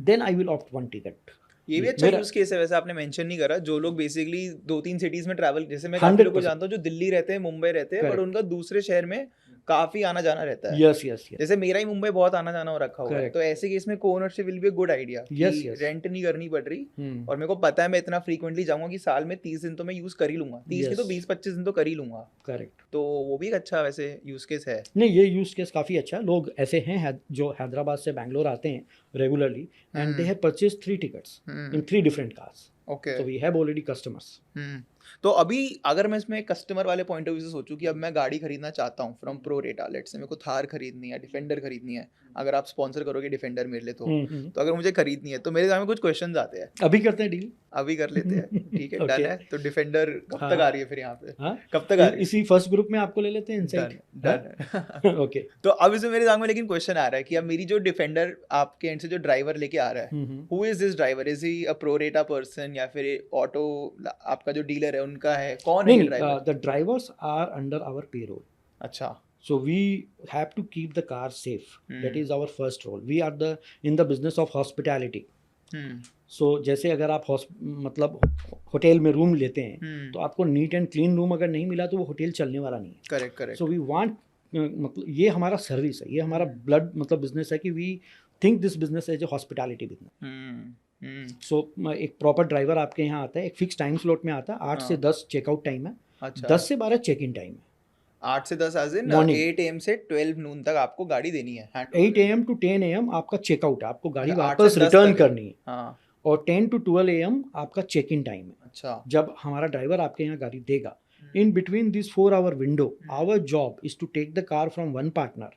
then I will opt 1 ticket. ये भी अच्छा मेरा- यूज केस है वैसे, आपने मेंशन नहीं करा। जो लोग बेसिकली 2-3 सिटीज में ट्रैवल, जैसे मैं काफी लोगों को 100% जानता हूँ जो दिल्ली रहते हैं, मुंबई रहते हैं, पर Correct. उनका दूसरे शहर में काफी आना जाना रहता है। यस यस यस जैसे मेरा ही मुंबई बहुत आना जाना हो रखा हुआ है, Correct. तो ऐसे केस में को ownership will be good idea Yes, कि yes. रेंट नहीं करनी पड़ रही। हम्म और मेरे को पता है मैं इतना फ्रीक्वेंटली जाऊंगा कि साल में 30 दिन तो मैं यूज कर ही लूंगा, 30 की तो Yes. 20-25 दिन तो कर ही लूंगा। करेक्ट। तो वो भी एक अच्छा वैसे यूज केस है। नहीं, ये यूज केस काफ़ी अच्छा है। लोग ऐसे हैं जो हैदराबाद से बैंगलोर आते हैं regularly and they have purchase 3 tickets in 3 different cars, okay. So we have already customers. तो अभी अगर मैं इसमें कस्टमर वाले पॉइंट ऑफ व्यू से सोचूं कि अब मैं गाड़ी खरीदना चाहता हूँ फ्रॉम प्रो रेटा, लेट्स से मेरे को थार खरीदनी है, डिफेंडर खरीदनी है, अगर आप स्पॉन्सर करोगे डिफेंडर मेरे लिए तो अगर मुझे खरीदनी है तो मेरे दिमाग में कुछ क्वेश्चंस आते हैं। अभी करते हैं डील। अभी कर लेते हैं, ठीक है, डन Okay. है। तो डिफेंडर कब हाँ। तक आ रही है फिर यहाँ पे? हाँ, कब तक आ रही है? इसी फर्स्ट ग्रुप में आपको ले लेते हैं डन इनसाइट। डन। ओके। तो अब इसमें मेरे दिमाग में लेकिन क्वेश्चन आ रहा है कि अब मेरी जो डिफेंडर आपके एंड से जो ड्राइवर लेके आ रहा है, who is this driver? Is he a pro रेटा पर्सन या फिर ऑटो आपका जो डीलर है उनका है? कौन है ये नहीं, driver? The drivers are under our payroll, अच्छा। so we have to keep the car safe. That Hmm. is our first role. We are in the business of hospitality. हम्म सो जैसे अगर आप मतलब होटल में रूम लेते हैं हम्म तो आपको नीट एंड क्लीन रूम अगर नहीं मिला तो वो होटल चलने वाला नहीं है। Correct correct. So we want, मतलब ये हमारा सर्विस है, ये हमारा ब्लड मतलब बिजनेस है कि we think this business as a hospitality business. So एक प्रॉपर ड्राइवर आपके यहाँ आता है, एक फिक्स टाइम स्लॉट में आता है, 8 से 10 चेकआउट टाइम है, अच्छा। 10 से 12 चेक इन टाइम है। 8 से 10 आज इन Morning. 8 AM से 12 नून तक आपको गाड़ी देनी है। 8 AM to 10 AM आपका चेकआउट है, आपको गाड़ी अच्छा, 8 वापस से 10 रिटर्न तक है। करनी है, हाँ और 10 to 12 AM आपका चेक इन टाइम है। अच्छा। जब हमारा ड्राइवर आपके यहाँ गाड़ी देगा, in between this 4-hour window, our job is to take the car from one partner,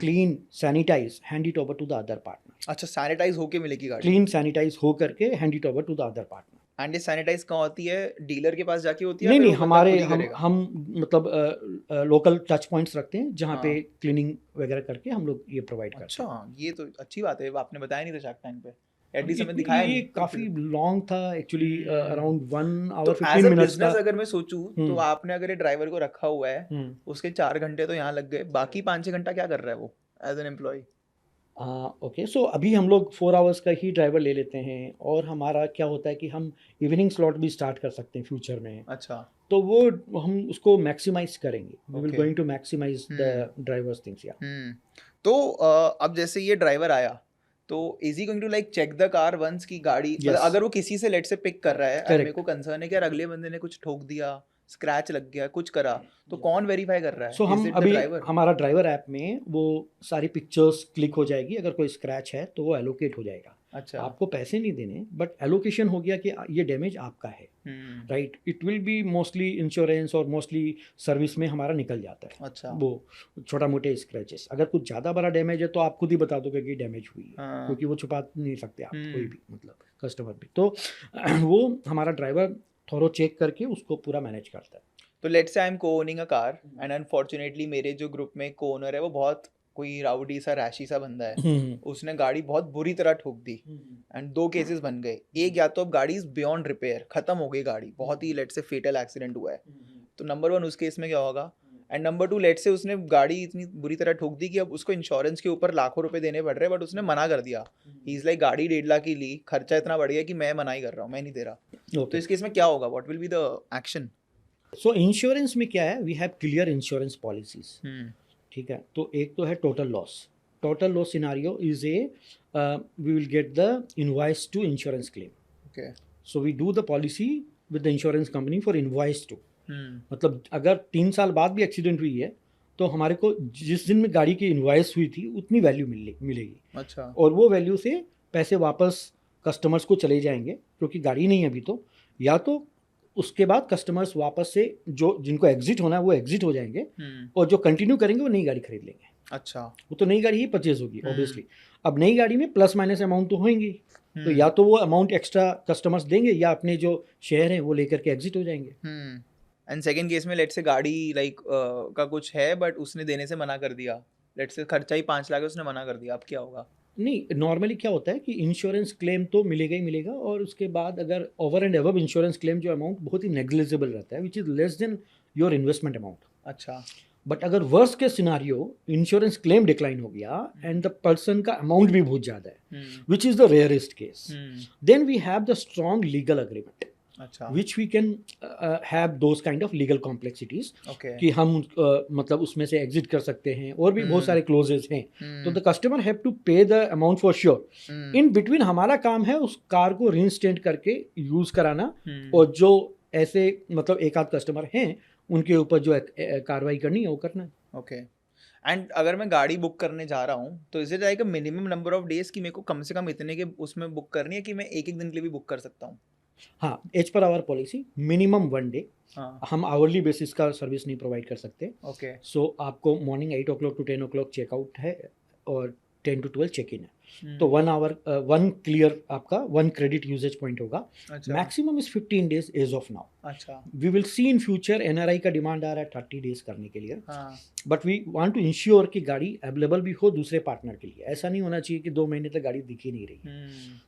clean, sanitize, hand it over to the other partner. अच्छा, सैनिटाइज होके मिलेगी गाड़ी? Clean, sanitize हो करके hand it over to the other partner. And ये sanitise कहाँ होती है? डीलर के पास जाके होती है नहीं या फिर नहीं, वो बंदा हमारे खुद ही करेगा? हम मतलब लोकल टच पॉइंट्स रखते हैं जहाँ पे हाँ। क्लीनिंग वगैरह करके हम लोग ये प्रोवाइड करते हैं। अच्छा, ये तो अच्छी बात है, आपने बताया नहीं था शार्क टैंक पे, एटलीस्ट हमें दिखाया ये नहीं। काफी लॉन्ग था एक्चुअली, अराउंड 1 hour तो 15 एज अ minutes बिजनेस का। अगर मैं सोचूं तो आपने अगर ये ड्राइवर को रखा हुआ है, हम्म। उसके 4 घंटे तो यहाँ लग गए, बाकी 5-6 घंटा क्या कर रहा है वो एज एन एम्प्लॉय? ओके, सो अभी हम लोग 4 hours का ही ड्राइवर ले लेते हैं, और हमारा क्या होता है कि हम इवनिंग स्लॉट भी स्टार्ट कर सकते हैं फ्यूचर में, अच्छा। तो वो हम उसको मैक्सिमाइज करेंगे। We will Okay. Going to maximise the drivers things. या तो अब जैसे ये ड्राइवर आया तो is he going to like check the car once की गाड़ी, मतलब अगर वो किसी से लेट से पिक कर रहा है और मेरे को कंसर्न है कि यार अगले बंदे ने कुछ ठोक दिया, स्क्रैच लग गया, कुछ करा, तो कौन वेरीफाई कर रहा है? सो हम अभी हमारा ड्राइवर ऐप में वो सारी पिक्चर्स क्लिक हो जाएगी, अगर कोई स्क्रैच है तो वो एलोकेट हो जाएगा। अच्छा। आपको पैसे नहीं देने, बट एलोकेशन हो गया कि ये डैमेज आपका है, right. It will be mostly insurance और मोस्टली सर्विस में हमारा निकल जाता है। अच्छा। वो छोटा मोटे स्क्रैचेस, अगर कुछ ज़्यादा बड़ा डैमेज है तो आप खुद ही बता दोगे कि डैमेज हुई है, हाँ। क्योंकि वो छुपा नहीं सकते आप कोई भी, मतलब कस्टमर भी। तो वो हमारा ड्राइवर थोड़ा चेक करके उसको पूरा मैनेज करता है। तो लेट्स से आई एम को owning a car and unfortunately मेरे जो ग्रुप में को ओनर है वो बहुत कोई राउडी सा रैशी सा बंदा है, उसने गाड़ी बहुत बुरी तरह ठोक दी एंड 2 केसेस बन गए। एक, या तो अब गाड़ी इज बियॉन्ड रिपेयर, खत्म हो गई गाड़ी, बहुत ही लेट्स से फेटल एक्सीडेंट हुआ है, तो नंबर 1 उस केस में क्या होगा? एंड नंबर 2, लेट्स से उसने गाड़ी इतनी बुरी तरह ठोक दी कि अब उसको इंश्योरेंस के ऊपर लाखों रुपए देने पड़ रहे हैं, बट उसने मना कर दिया। ही इज लाइक गाड़ी 1.5 लाख की ली, खर्चा इतना बढ़ गया कि मैं मना ही कर रहा हूँ, मैं नहीं दे रहा। तो इस केस में क्या होगा? What will be the action? So insurance में क्या है, we have clear insurance policies, ठीक है। तो एक तो है total loss scenario is a we will get the invoice to insurance claim. Okay. So we do the policy with the insurance company for invoice to, मतलब अगर 3 साल बाद भी एक्सीडेंट हुई है तो हमारे को जिस दिन में गाड़ी की इनवॉइस हुई थी उतनी वैल्यू मिलेगी। अच्छा। और वो वैल्यू से पैसे वापस कस्टमर्स को चले जाएंगे, क्योंकि गाड़ी नहीं है अभी तो, या तो उसके बाद कस्टमर्स वापस से जो जिनको एग्जिट होना है वो एग्जिट हो जाएंगे, और जो कंटिन्यू करेंगे वो नई गाड़ी खरीद लेंगे। अच्छा। वो तो नई गाड़ी ही परचेज होगी ऑब्वियसली। अब नई गाड़ी में प्लस माइनस अमाउंट तो होंगी, तो या तो वो अमाउंट एक्स्ट्रा कस्टमर्स देंगे या अपने जो शेयर हैं वो लेकर के एग्जिट हो जाएंगे। एंड सेकंड केस में लेट्स से गाड़ी लाइक का कुछ है बट उसने देने से मना कर दिया, लेट्स से खर्चा ही 5 लाख है, उसने मना कर दिया, अब क्या होगा? नहीं, नॉर्मली क्या होता है कि इंश्योरेंस क्लेम तो मिलेगा ही मिलेगा, और उसके बाद अगर over and above insurance claim जो अमाउंट बहुत ही नेग्लिजिबल रहता है, which is less than your investment amount. अच्छा। बट अगर वर्स्ट के सिनारियो इंश्योरेंस क्लेम डिक्लाइन हो गया एंड द पर्सन का अमाउंट भी बहुत ज़्यादा है, which is the rarest case, then we have the strong legal agreement अच्छा which we can have those kind of legal complexities okay कि हम मतलब उसमें से एग्जिट कर सकते हैं, और भी बहुत सारे क्लोजेस हैं. तो द कस्टमर हैव टू पे the amount for sure. In between हमारा काम है उस कार को रीइंस्टेट करके यूज कराना, और जो ऐसे मतलब एक आध कस्टमर हैं उनके ऊपर जो कार्रवाई करनी है वो करना. ओके. एंड अगर मैं गाड़ी बुक करने जा रहा हूँ तो is it like a minimum number of days कि मेरे को कम से कम इतने के उसमें बुक करनी है, कि मैं एक दिन के लिए भी बुक कर सकता हूँ? हाँ, as per hour policy minimum 1 day. हाँ हम आवरली बेसिस का सर्विस नहीं प्रोवाइड कर सकते. ओके सो आपको morning 8 o'clock to 10 o'clock checkout है और 10 to 12 चेक इन है. तो 1 hour 1 क्लियर आपका 1 क्रेडिट यूजेज पॉइंट होगा. अच्छा maximum is 15 days as of now. अच्छा we will see in future NRI का डिमांड आ रहा है 30 days करने के लिए, हाँ but we want to ensure कि गाड़ी अवेलेबल भी हो दूसरे पार्टनर के लिए. ऐसा नहीं होना चाहिए कि 2 महीने तक गाड़ी दिख ही नहीं रही.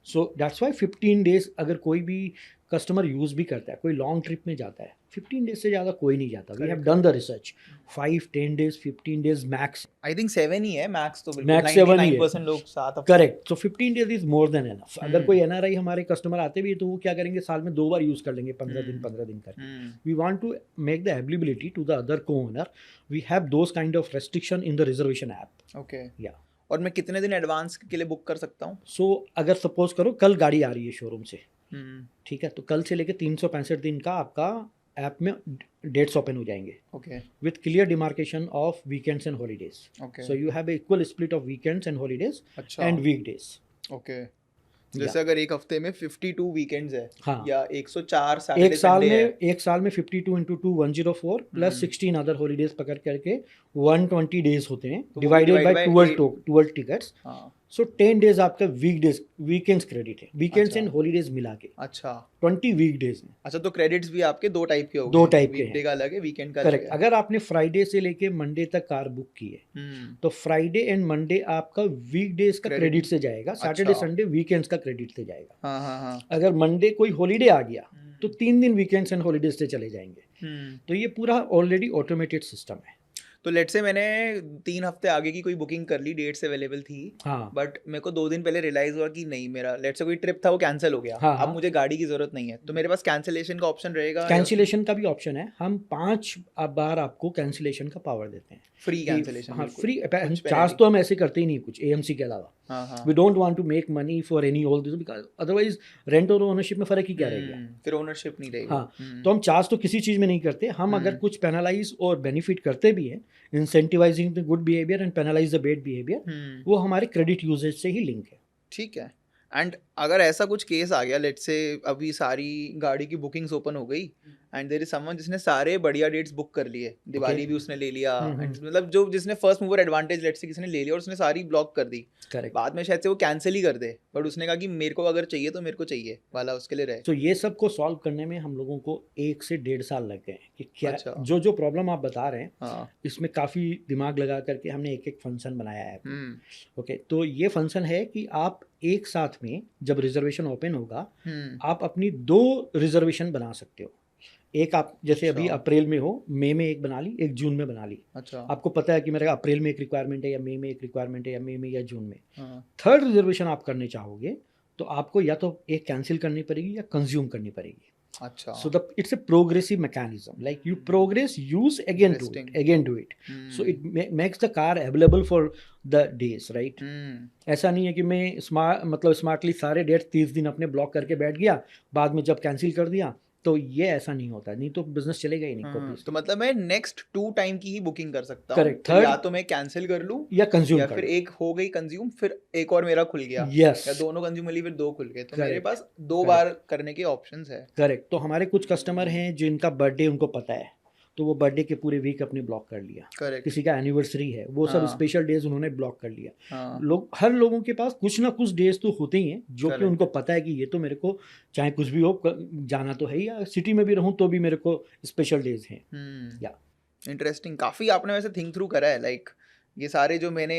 सो दैट्स वाई 15 days अगर कोई भी कस्टमर यूज़ भी करता है, कोई लॉन्ग ट्रिप में जाता है, 15 days से ज़्यादा कोई नहीं जाता. We have done the research. 5-10 days 15 days max. I think 7 ही है मैक्स, तो बिल्कुल Max 7 ही है. 99% लोग 7 correct. So 15 days is more than enough. अगर कोई एनआरआई हमारे कस्टमर आते भी है तो वो क्या करेंगे, साल में 2 बार यूज़ कर लेंगे 15 दिन करके. We want to make the availability to the other co-owner. We have those kind of restriction in the reservation app. Okay. Yeah. और मैं कितने दिन एडवांस के लिए बुक कर सकता हूँ? So अगर सपोज करो कल गाड़ी आ रही है शोरूम से, ठीक है, तो कल से लेके 365 दिन का आपका ऐप में डेट्स ओपन हो जाएंगे okay with clear demarcation of weekends and holidays. Okay So you have a equal split of weekends and holidays अच्छा and weekdays. ओके. जैसे अगर एक हफ्ते में 52 वीकेंड्स है हाँ. या 104 सैटरडे एक साल में 52 into 2 104 प्लस 16 अदर हॉलीडेज पकड़ करके 120 डेज होते हैं, तो वो divided divide by by 12 tickets. हाँ सो 10 days आपका वीकेंड्स क्रेडिट है, वीकेंड्स अच्छा. एंड हॉलीडेज मिला के अच्छा 20 वीकडेज हैं. अच्छा. तो क्रेडिट्स भी आपके 2 टाइप के हो गए. 2 टाइप के वीकडे हैं. का अलग है, वीकेंड का अलग करेक्ट. है. अगर आपने फ्राइडे से लेके मंडे तक कार बुक की है तो फ्राइडे एंड मंडे आपका वीकडेज का Credit. क्रेडिट से जाएगा, सैटरडे अच्छा. संडे वीकेंड्स का क्रेडिट से जाएगा. हाँ हाँ हाँ. अगर मंडे कोई हॉलीडे आ गया तो 3 दिन वीकेंड्स एंड हॉलीडेज से चले जाएंगे. तो ये पूरा ऑलरेडी ऑटोमेटेड सिस्टम है. तो लेट से मैंने 3 हफ्ते आगे की कोई बुकिंग कर ली, डेट्स अवेलेबल थी, हाँ बट मेरे को 2 दिन पहले रियलाइज हुआ कि नहीं, मेरा लेट से कोई ट्रिप था वो कैंसिल हो गया. हाँ, अब हाँ. मुझे गाड़ी की जरूरत नहीं है, तो मेरे पास कैंसिलेशन का ऑप्शन रहेगा? कैंसिलेशन का भी ऑप्शन है. हम 5 बार आपको कैंसिलेशन का पावर देते हैं. Free cancellation? हाँ, फ्री. Charge penalty. तो हम ऐसे करते ही नहीं कुछ एएमसी के अलावा. हाँ हाँ. We don't want to make money for any all this, because otherwise rent और ओनरशिप में फर्क ही क्या रहेगा. फिर ओनरशिप नहीं रहेगी. हाँ. तो हम चार्ज तो किसी चीज़ में नहीं करते. हम अगर कुछ पेनलाइज और बेनिफिट करते भी हैं, incentivising the good behaviour and penalise the bad behaviour, वो हमारे क्रेडिट यूजेज से ही लिंक है. ठीक है. एंड अगर ऐसा कुछ केस आ गया, लेट से अभी सारी गाड़ी की बुकिंग्स ओपन हो गई एंड देयर इज समवन जिसने सारे बढ़िया डेट्स बुक कर लिए, दिवाली भी उसने ले लिया, and मतलब जो जिसने फर्स्ट मूवर एडवांटेज लेट से किसी ने ले लिया और उसने सारी ब्लॉक कर दी, करेक्ट. बाद में शायद से वो कैंसिल ही कर दे, बट उसने कहा कि मेरे को अगर चाहिए तो मेरे को चाहिए वाला उसके लिए रहे. तो ये सब को सॉल्व करने में हम लोगों को 1 से 1.5 साल लग गए कि क्या अच्छा. जो प्रॉब्लम आप बता रहे हैं हाँ. इसमें काफ़ी दिमाग लगा करके हमने एक फंक्शन बनाया है. ओके. तो ये फंक्शन है कि आप एक साथ में जब रिजर्वेशन ओपन होगा आप अपनी 2 रिजर्वेशन बना सकते हो. एक आप जैसे अभी अच्छा. अप्रैल में हो, मई में एक बना ली, एक जून में बना ली. अच्छा. आपको पता है कि मेरा अप्रैल में एक रिक्वायरमेंट है या मई में एक रिक्वायरमेंट है या मई में या जून में. हाँ. 3rd रिजर्वेशन आप करने चाहोगे तो आपको या तो एक कैंसिल करनी पड़ेगी या कंज्यूम करनी पड़ेगी. अच्छा. So it's a progressive mechanism. Like you progress, use, again do it, Interesting. again do it. So it makes the car available for the days, right? ऐसा नहीं है कि मैं स्मार्टली सारे डेट्स 30 दिन अपने ब्लॉक करके बैठ गया, बाद में जब कैंसिल कर दिया, तो ये ऐसा नहीं होता. नहीं तो बिजनेस चलेगा ही नहीं. तो मतलब मैं नेक्स्ट 2 टाइम की ही बुकिंग कर सकता हूँ. Correct. तो या तो मैं कैंसिल कर लूँ या कंज्यूम या कर फिर एक हो गई कंज्यूम, फिर एक और मेरा खुल गया, यस या दोनों कंज्यूम वाली फिर 2 खुल गए, तो Correct. मेरे पास 2 Correct. बार करने के ऑप्शंस है. करेक्ट. तो हमारे कुछ कस्टमर हैं जिनका बर्थडे उनको पता है, तो वो बर्थडे के पूरे वीक अपने ब्लॉक कर लिया. करेक्ट. किसी का एनिवर्सरी है, वो सब हाँ. स्पेशल डेज उन्होंने ब्लॉक कर लिया. हाँ. हर लोगों के पास कुछ ना कुछ डेज तो होते ही हैं जो कि Correct. उनको पता है कि ये तो मेरे को चाहे कुछ भी हो जाना तो है, या सिटी में भी रहूं तो भी मेरे को स्पेशल डेज हैं. या इंटरेस्टिंग. काफी आपने वैसे थिंक थ्रू करा है, लाइक ये सारे जो मैंने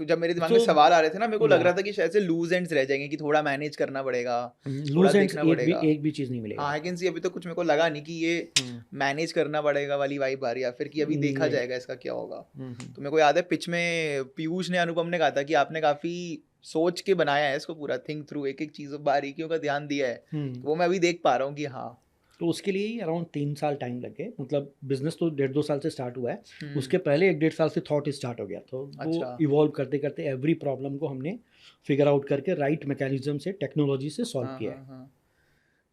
जब मेरे दिमाग में तो सवाल आ रहे थे ना, मेरे को लग या रहा था कि शायद से लूज एंड्स रह जाएंगे, कि थोड़ा मैनेज करना पड़ेगा, थोड़ा लूज एंड्स देखना पड़ेगा। एक भी चीज़ नहीं मिलेगा। हाँ, आई कैन सी अभी तो कुछ मेरे को लगा नहीं कि ये हम्म, मैनेज करना पड़ेगा वाली वाइब आ रही है, या फिर कि अभी देखा नहीं। जाएगा इसका क्या होगा। हम्म। तो मेरे को याद है पिच में पीयूष ने, अनुपम ने कहा था कि आपने काफी सोच के बनाया है इसको, पूरा थिंक थ्रू, एक एक चीज बारीकियों का ध्यान दिया है। हम्म। तो वो मैं अभी देख पा रहा हूँ कि हाँ। तो उसके लिए ही अराउंड 3 साल टाइम लग गए। मतलब बिजनेस तो 1.5-2 साल से स्टार्ट हुआ है, हम्म, उसके पहले 1-1.5 साल से थॉट स्टार्ट हो गया। तो वो अच्छा। इवॉल्व करते करते एवरी प्रॉब्लम को हमने फिगर आउट करके राइट मैकेनिज्म से, टेक्नोलॉजी से सॉल्व हाँ किया हाँ है। हाँ।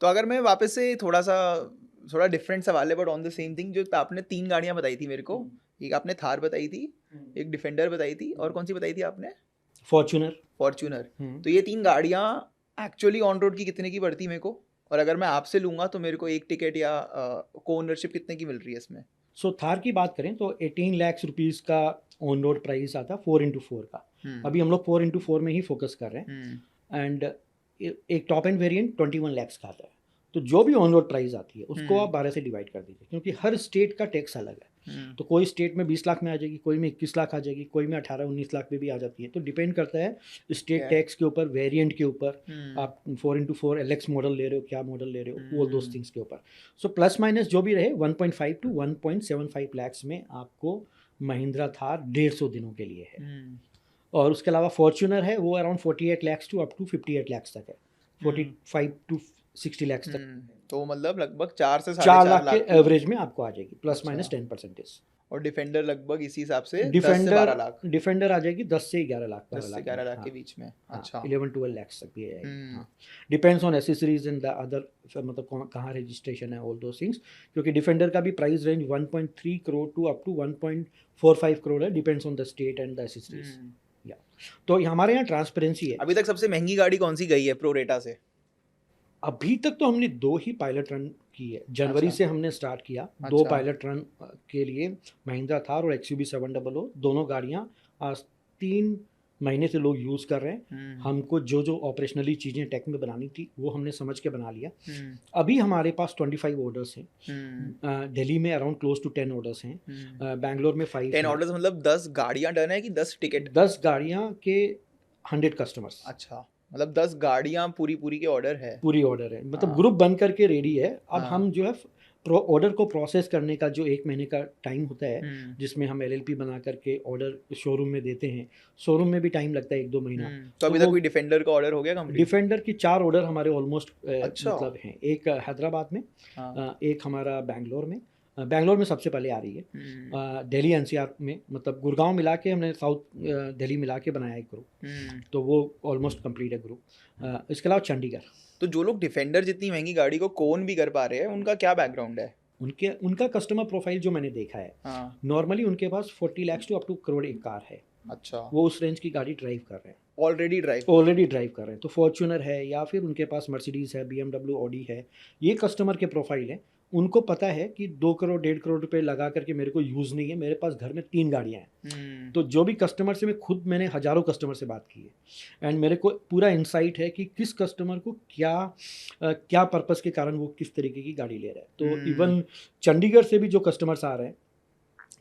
तो अगर मैं वापस से थोड़ा डिफरेंट सवाल है, but on the same thing, जो आपने 3 गाड़ियां बताई थी मेरे को, एक आपने थार बताई थी, एक डिफेंडर बताई थी, और कौन सी बताई थी आपने? फॉर्च्यूनर। फॉर्च्यूनर। तो ये 3 गाड़ियां एक्चुअली ऑन रोड की कितने की पड़ती मेरे को? और अगर मैं आपसे लूंगा तो मेरे को एक टिकट या को ओनरशिप कितने की मिल रही है इसमें? सो थार की बात करें तो 18 लाख रुपीज़ का ऑन रोड प्राइस आता 4x4 का। अभी हम लोग 4x4 में ही फोकस कर रहे हैं। एंड एक टॉप एंड वेरिएंट 21 लाख का आता है। तो जो भी ऑन रोड प्राइस आती है उसको आप 12 से डिवाइड कर दीजिए, क्योंकि हर स्टेट का टैक्स अलग है। तो कोई स्टेट में 20 लाख में आ जाएगी, कोई में 21 लाख आ जाएगी, कोई में 18-19 लाख में भी आ जाती है। तो डिपेंड करता है स्टेट क्या? टैक्स के ऊपर, वेरिएंट के ऊपर, आप 4x4 LX मॉडल ले रहे हो, क्या मॉडल ले रहे हो, वो दोस्त थिंग्स के ऊपर। सो प्लस माइनस जो भी रहे 1.5 to 1.75 लाख में आपको महिंद्रा थार 150 दिनों के लिए है। और उसके अलावा फॉर्च्यूनर है, वो around 48 lakh to up to 58 lakh तक है, 45 to 60 लाख तक। तो मतलब लगभग 4 से 4 4.5 लाख के लाख एवरेज में आपको आ जाएगी, प्लस अच्छा। माइनस 10%। और डिफेंडर लगभग इसी हिसाब से 10 से डिफेंडर 12 लाख, डिफेंडर आ जाएगी 10 से 11 लाख, 10 से 11 लाख के बीच में। अच्छा। 11-12 लाख तक भी है। हाँ, depends on accessories and the other, मतलब कहाँ रजिस्ट्रेशन है, ऑल दोस थिंग्स। क्योंकि डिफेंडर का भी price range 1.3 crore to up to 1.45 crore है, depends on the state and the accessories. या तो हमारे यहाँ ट्रांसपेरेंसी है। अभी तक सबसे महंगी गाड़ी कौन सी गई है प्रोरेटा से? अभी तक तो हमने 2 ही पायलट रन की है। जनवरी अच्छा। से हमने स्टार्ट किया 2 अच्छा। पायलट रन के लिए, महिंद्रा थार और XUV 700। दोनों गाड़ियाँ आज 3 महीने से लोग यूज़ कर रहे हैं। हमको जो जो ऑपरेशनली चीज़ें टेक में बनानी थी वो हमने समझ के बना लिया। अभी हमारे पास 25 ऑर्डर्स हैं। दिल्ली में अराउंड क्लोज टू 10 ऑर्डर्स हैं। बैंगलोर में 5 10 ऑर्डर्स मतलब 10 गाड़ियां डन है कि 10 टिकट? 10 गाड़ियाँ के 100 कस्टमर्स। अच्छा, मतलब 10 गाड़ियां पूरी के ऑर्डर है। पूरी ऑर्डर है, मतलब हाँ। ग्रुप बन करके रेडी है। अब हाँ। हम जो है ऑर्डर को प्रोसेस करने का जो 1 महीने का टाइम होता है, जिसमें हम LLP बना करके ऑर्डर शोरूम में देते हैं। शोरूम में भी टाइम लगता है 1-2 महीना। तो अभी तक कोई डिफेंडर का ऑर्डर हो गया कंप्लीट? डिफेंडर की 4 ऑर्डर हमारे ऑलमोस्ट अच्छा। मतलब हैं। एक हैदराबाद में, हाँ। एक हमारा बैंगलोर में। बैंगलोर में सबसे पहले आ रही है। दिल्ली NCR में, मतलब गुड़गांव मिला के हमने साउथ दिल्ली मिला के बनाया एक ग्रुप, तो वो ऑलमोस्ट कंप्लीट है ग्रुप। इसके अलावा चंडीगढ़। तो जो लोग डिफेंडर जितनी महंगी गाड़ी को कोन भी कर पा रहे हैं, उनका क्या बैकग्राउंड है? उनका कस्टमर प्रोफाइल जो मैंने देखा है, हाँ। नॉर्मली उनके पास 40 lakh to up to crore एक कार है। अच्छा। वो उस रेंज की गाड़ी ड्राइव कर रहे हैं, ऑलरेडी ड्राइव कर रहे हैं। तो फॉर्च्यूनर है या फिर उनके पास मर्सिडीज है, BMW, ऑडी है। ये कस्टमर के प्रोफाइल है। उनको पता है कि 2 करोड़ 1.5 करोड़ रुपए लगा करके मेरे को यूज़ नहीं है, मेरे पास घर में 3 गाड़ियाँ हैं। तो जो भी कस्टमर से मैंने हज़ारों कस्टमर से बात की है, एंड मेरे को पूरा इंसाइट है कि किस कस्टमर को क्या पर्पस के कारण वो किस तरीके की गाड़ी ले रहा है। तो इवन चंडीगढ़ से भी जो कस्टमर्स आ रहे हैं,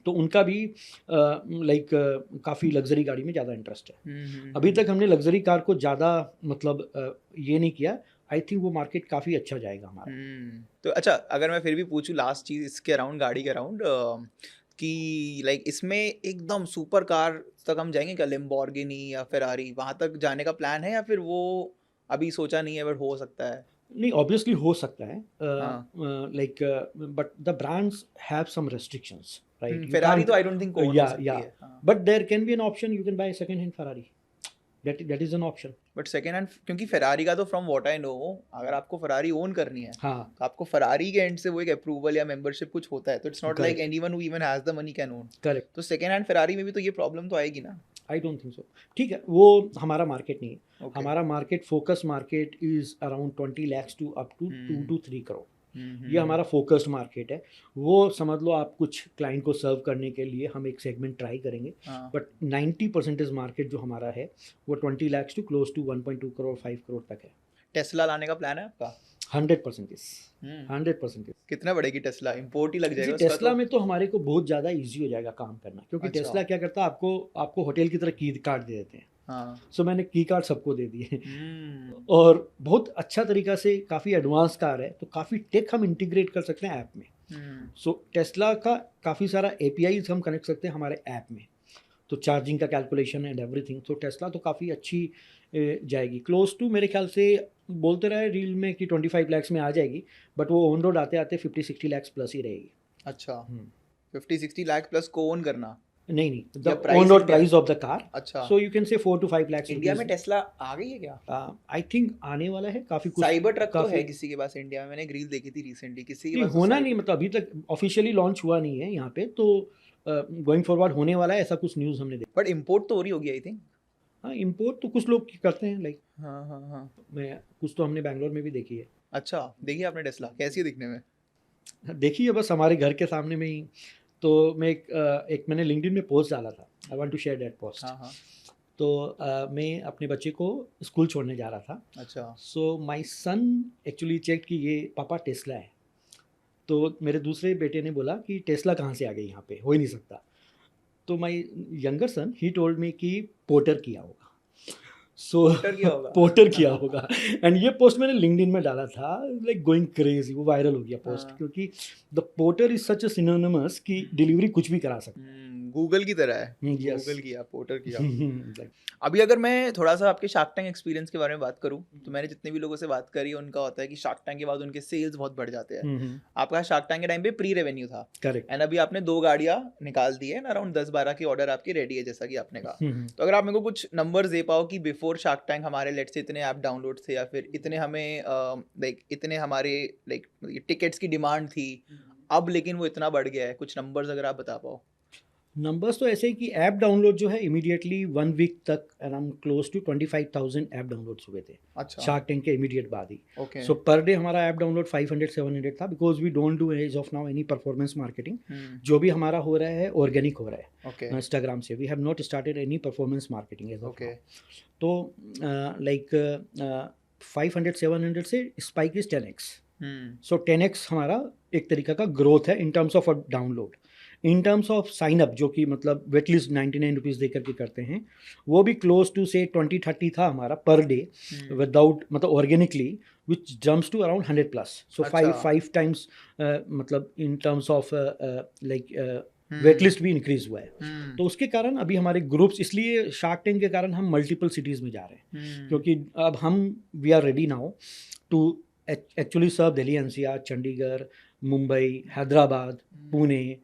तो उनका भी लाइक काफ़ी लग्जरी गाड़ी में ज़्यादा इंटरेस्ट है। अभी तक हमने लग्जरी कार को ज़्यादा मतलब ये नहीं किया। आई थिंक वो मार्केट काफ़ी अच्छा जाएगा हमारा। तो अच्छा, अगर मैं फिर भी पूछूं लास्ट चीज़ इसके अराउंड, गाड़ी के अराउंड, कि लाइक इसमें एकदम सुपर कार तक हम जाएंगे क्या? लैम्बोर्गिनी या फेरारी, वहाँ तक जाने का प्लान है, या फिर वो अभी सोचा नहीं है बट हो सकता है? नहीं, ऑब्वियसली हो सकता है, हाँ। Like but the brands have some restrictions, right? Ferrari तो आई डोंट थिंक कौन हो सकती है। But there can be an option, you can buy second hand Ferrari. That is an option. But second hand, क्योंकि Ferrari का तो from what I know, अगर आपको फेरारी ओन करनी है, हाँ, तो आपको फेरारी के एंड से वो एक अप्रूवल या मेंबरशिप कुछ होता है। तो it's not like Correct. Anyone who even has the money can own. Correct. तो सेकेंड हैंड फेरारी में भी तो ये प्रॉब्लम तो आएगी ना? I don't think so. ठीक है, वो हमारा मार्केट नहीं है। Okay. हमारा market, focus market is around 20 lakh to up to 2 to 3 crore. ये हमारा फोकस्ड मार्केट है। वो समझ लो आप कुछ क्लाइंट को सर्व करने के लिए हम एक सेगमेंट ट्राई करेंगे। बट 90% मार्केट जो हमारा है वो 20 lakh to close to 1.2 crore 5 crore तक है। टेस्ला लाने का प्लान है आपका? 100% इस हम्म 100% इस कितना बढ़ेगी टेस्ला? इंपोर्ट ही लग जी, जाएगा उसका टेस्ला तो। में तो हमारे को बहुत ज़्यादा इजी हो जाएगा काम करना, क्योंकि अच्छा। टेस्ला क्या करता है, आपको आपको होटल की तरह की कार्ड दे देते हैं। हाँ। सो मैंने की कार्ड सबको दे दिए हम्म और बहुत अच्छा तरीका से, काफ़ी एडवांस कार है, तो काफ़ी टेक हम इंटीग्रेट कर सकते हैं ऐप में। हम्म सो टेस्ला का काफ़ी सारा एपीआईज हम कनेक्ट सकते हैं हमारे ऐप में, तो चार्जिंग का कैलकुलेशन एंड एवरीथिंग। तो टेस्ला तो काफ़ी अच्छी जाएगी, क्लोज टू मेरे ख्याल से बोलते रहे रील में कि 25 लाख में आ जाएगी, बट वो ऑन रोड आते आते 50-60 लाख प्लस ही रहेगी। अच्छा। हम्म, 50-60 लाख प्लस को ओन करना नहीं नहीं, द या on price road India? Price of the car, अच्छा। So you can say 4 to 5 lakh India में रुपीज। टेस्ला आ गई है क्या? आई थिंक आने वाला है काफ़ी कुछ। साइबर ट्रक तो काफ़ी है किसी के पास इंडिया में, मैंने एक रील देखी थी रिसेंटली, किसी के नहीं पास तो होना नहीं, साइबर। मतलब अभी तक ऑफिशियली लॉन्च हुआ नहीं है यहाँ पे, तो गोइंग फॉरवर्ड होने वाला है, ऐसा कुछ न्यूज़ हमने देखा। बट इंपोर्ट तो हो रही होगी आई थिंक। हाँ, इम्पोर्ट तो कुछ लोग करते हैं, लाइक हाँ हाँ हाँ। मैं कुछ तो हमने बैंगलोर में भी देखी है। अच्छा, देखिए आपने टेस्ला कैसी है दिखने में? देखी है बस हमारे घर के सामने में ही। तो मैं एक मैंने लिंक्डइन में पोस्ट डाला था, I want to share that post. हाँ हाँ। तो मैं अपने बच्चे को स्कूल छोड़ने जा रहा था। अच्छा। So my son actually check कि ये पापा टेस्ला है। तो मेरे दूसरे बेटे ने बोला कि टेस्ला कहाँ से आ गई यहाँ पे, हो ही नहीं सकता। तो my younger son he told me कि पोर्टर किया होगा। सो पोर्टर किया होगा। पोर्टर किया होगा। एंड ये पोस्ट मैंने लिंक्डइन में डाला था, लाइक गोइंग क्रेजी, वो वायरल हो गया पोस्ट, हाँ। क्योंकि the porter is such a synonymous कि डिलीवरी कुछ भी करा सकता गूगल की तरह है। है। यस। गूगल किया, पोर्टर किया। लाइक अभी अगर मैं थोड़ा सा आपके शार्क टैंक एक्सपीरियंस के बारे में बात करूं, तो मैंने जितने भी लोगों से बात करी है उनका होता है कि शार्क टैंक के बाद उनके सेल्स बहुत बढ़ जाते हैं। आपका शार्क टैंक के टाइम पे प्री रेवेन्यू था, करेक्ट। एंड अभी आपने 2 गाड़ियां निकाल दी है, अराउंड 10-12 की ऑर्डर आपकी रेडी है जैसा कि आपने कहा। तो अगर आप मेरे को कुछ नंबर्स दे पाओ कि बिफोर शार्क टैंक हमारे लेट से इतने ऐप डाउनलोड थे, या फिर इतने हमें लाइक इतने हमारे लाइक टिकट्स की डिमांड थी, अब लेकिन वो इतना बढ़ गया है, कुछ नंबर्स अगर आप बता पाओ। नंबर्स तो ऐसे ही कि ऐप डाउनलोड जो है इमीडिएटली 1 वीक तक around close to 25,000 app downloads हुए थे अच्छा। शार्क टैंक के इमीडिएट बाद ही। ओके। सो पर डे हमारा ऐप डाउनलोड 500-700 था, because we don't do as of now any performance marketing. जो भी हमारा हो रहा है ऑर्गेनिक हो रहा है ओके। इंस्टाग्राम से। We have not started any performance marketing as of okay. तो लाइक 500-700 से spike is 10x। So 10x हमारा एक तरीका का ग्रोथ है इन terms of download. In terms of sine up, जो कि मतलब वेट लिस्ट 99 रुपीज़ दे करके करते हैं, वो भी क्लोज टू से 20-30 था हमारा पर डे विदाउट, मतलब organically, which jumps to around 100+। So अच्छा। 5 टाइम्स मतलब in terms of like wait list भी इंक्रीज हुआ है। तो उसके कारण अभी हमारे ग्रुप्स, इसलिए शार्क टैंक के कारण हम मल्टीपल सिटीज़ में जा रहे हैं, क्योंकि अब हम we are ready now to actually serve Delhi NCR, Chandigarh, Mumbai, Hyderabad, Pune.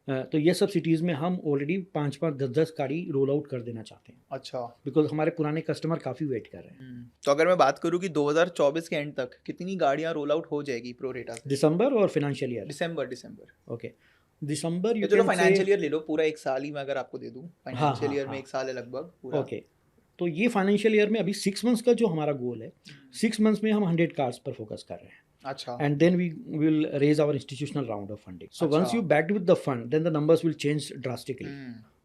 तो ये सब सिटीज़ में हम ऑलरेडी 5-5, 10-10 गाड़ी रोल आउट कर देना चाहते हैं, अच्छा। बिकॉज हमारे पुराने कस्टमर काफ़ी वेट कर रहे हैं। तो अगर मैं बात करूं कि 2024 के एंड तक कितनी गाड़ियां रोल आउट हो जाएगी प्रो रेटा से? दिसंबर और financial year. December. Okay, December you चलो कैन से। फाइनेंशियल ईयर ले लो, पूरा एक साल ही मैं अगर आपको दे दूं, हाँ फाइनेंशियल ईयर में हाँ, 1 साल है लगभग पूरा। ओके। तो ये फाइनेंशियल ईयर में अभी 6 मंथ्स का जो हमारा गोल है, 6 मंथ्स में हम 100 कार्स पर फोकस कर रहे हैं। अच्छा। And then we will raise our institutional round of funding. So once अच्छा। you backed with the fund, then the numbers will change drastically,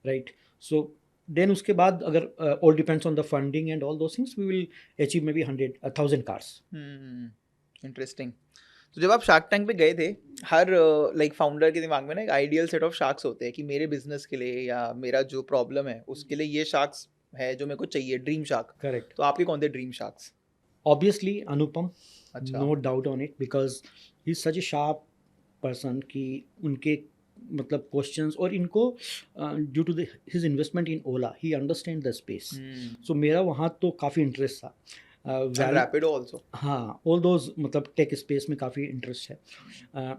right? So then उसके बाद अगर all depends on the funding and all those things, we will achieve maybe 1,000 cars. Interesting. तो जब आप shark Tank पे गए थे, हर like founder के दिमाग में ना एक आइडियल सेट ऑफ शार्क्स होते हैं कि मेरे बिजनेस के लिए या मेरा जो प्रॉब्लम है उसके लिए ये शार्क्स है जो मेरे को चाहिए, ड्रीम शार्क। Correct. तो आपके कौन थे ड्रीम शार्क्स? Obviously Anupam, अच्छा। no doubt on it, because he's such a sharp person कि उनके मतलब क्वेश्चंस और इनको due to his investment in Ola, ही अंडरस्टैंड द स्पेस। सो मेरा वहाँ तो काफ़ी इंटरेस्ट था। रैपिडो आल्सो। हाँ, ऑल दोज मतलब टेक स्पेस में काफ़ी इंटरेस्ट है।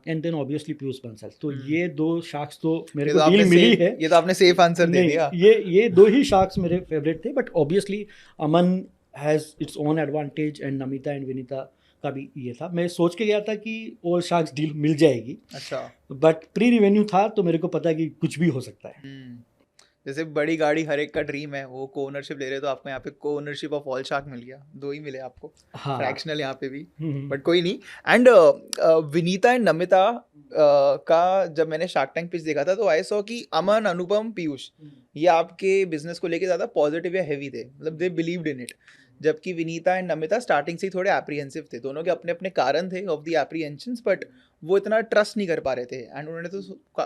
And then obviously Piyush Bansal. तो ये 2 शार्क्स तो मेरे को डील मिली है। ये तो आपने सेफ आंसर दे नहीं, दिया। ये 2 ही शार्क्स मेरे फेवरेट थे, but obviously Aman has its own advantage and Namita and Vinita का भी ये था। मैं सोच के गया था कि ऑल शार्क्स डील मिल जाएगी, अच्छा। बट प्री रिवेन्यू था तो मेरे को पता है कि कुछ भी हो सकता है। जैसे बड़ी गाड़ी हर एक का ड्रीम है, वो को ओनरशिप ले रहे, तो आपको यहाँ पे को ओनरशिप ऑफ ऑल शार्क मिल गया, 2 ही मिले आपको। हाँ। फ्रैक्शनल यहाँ पे भी, बट कोई नहीं। एंड विनीता एंड नमिता का जब मैंने शार्क टैंक पिच देखा था, तो आई सॉ कि अमन, अनुपम, पीयूष ये आपके बिजनेस को लेके ज़्यादा पॉजिटिव या हैवी थे, मतलब दे बिलीव्ड इन इट। जबकि विनीता एंड नमिता स्टार्टिंग से ही थोड़े एप्रीहेंसिव थे, दोनों के अपने अपने कारण थे ऑफ द एप्रीहेंशंस, बट वो इतना ट्रस्ट नहीं कर पा रहे थे एंड उन्होंने तो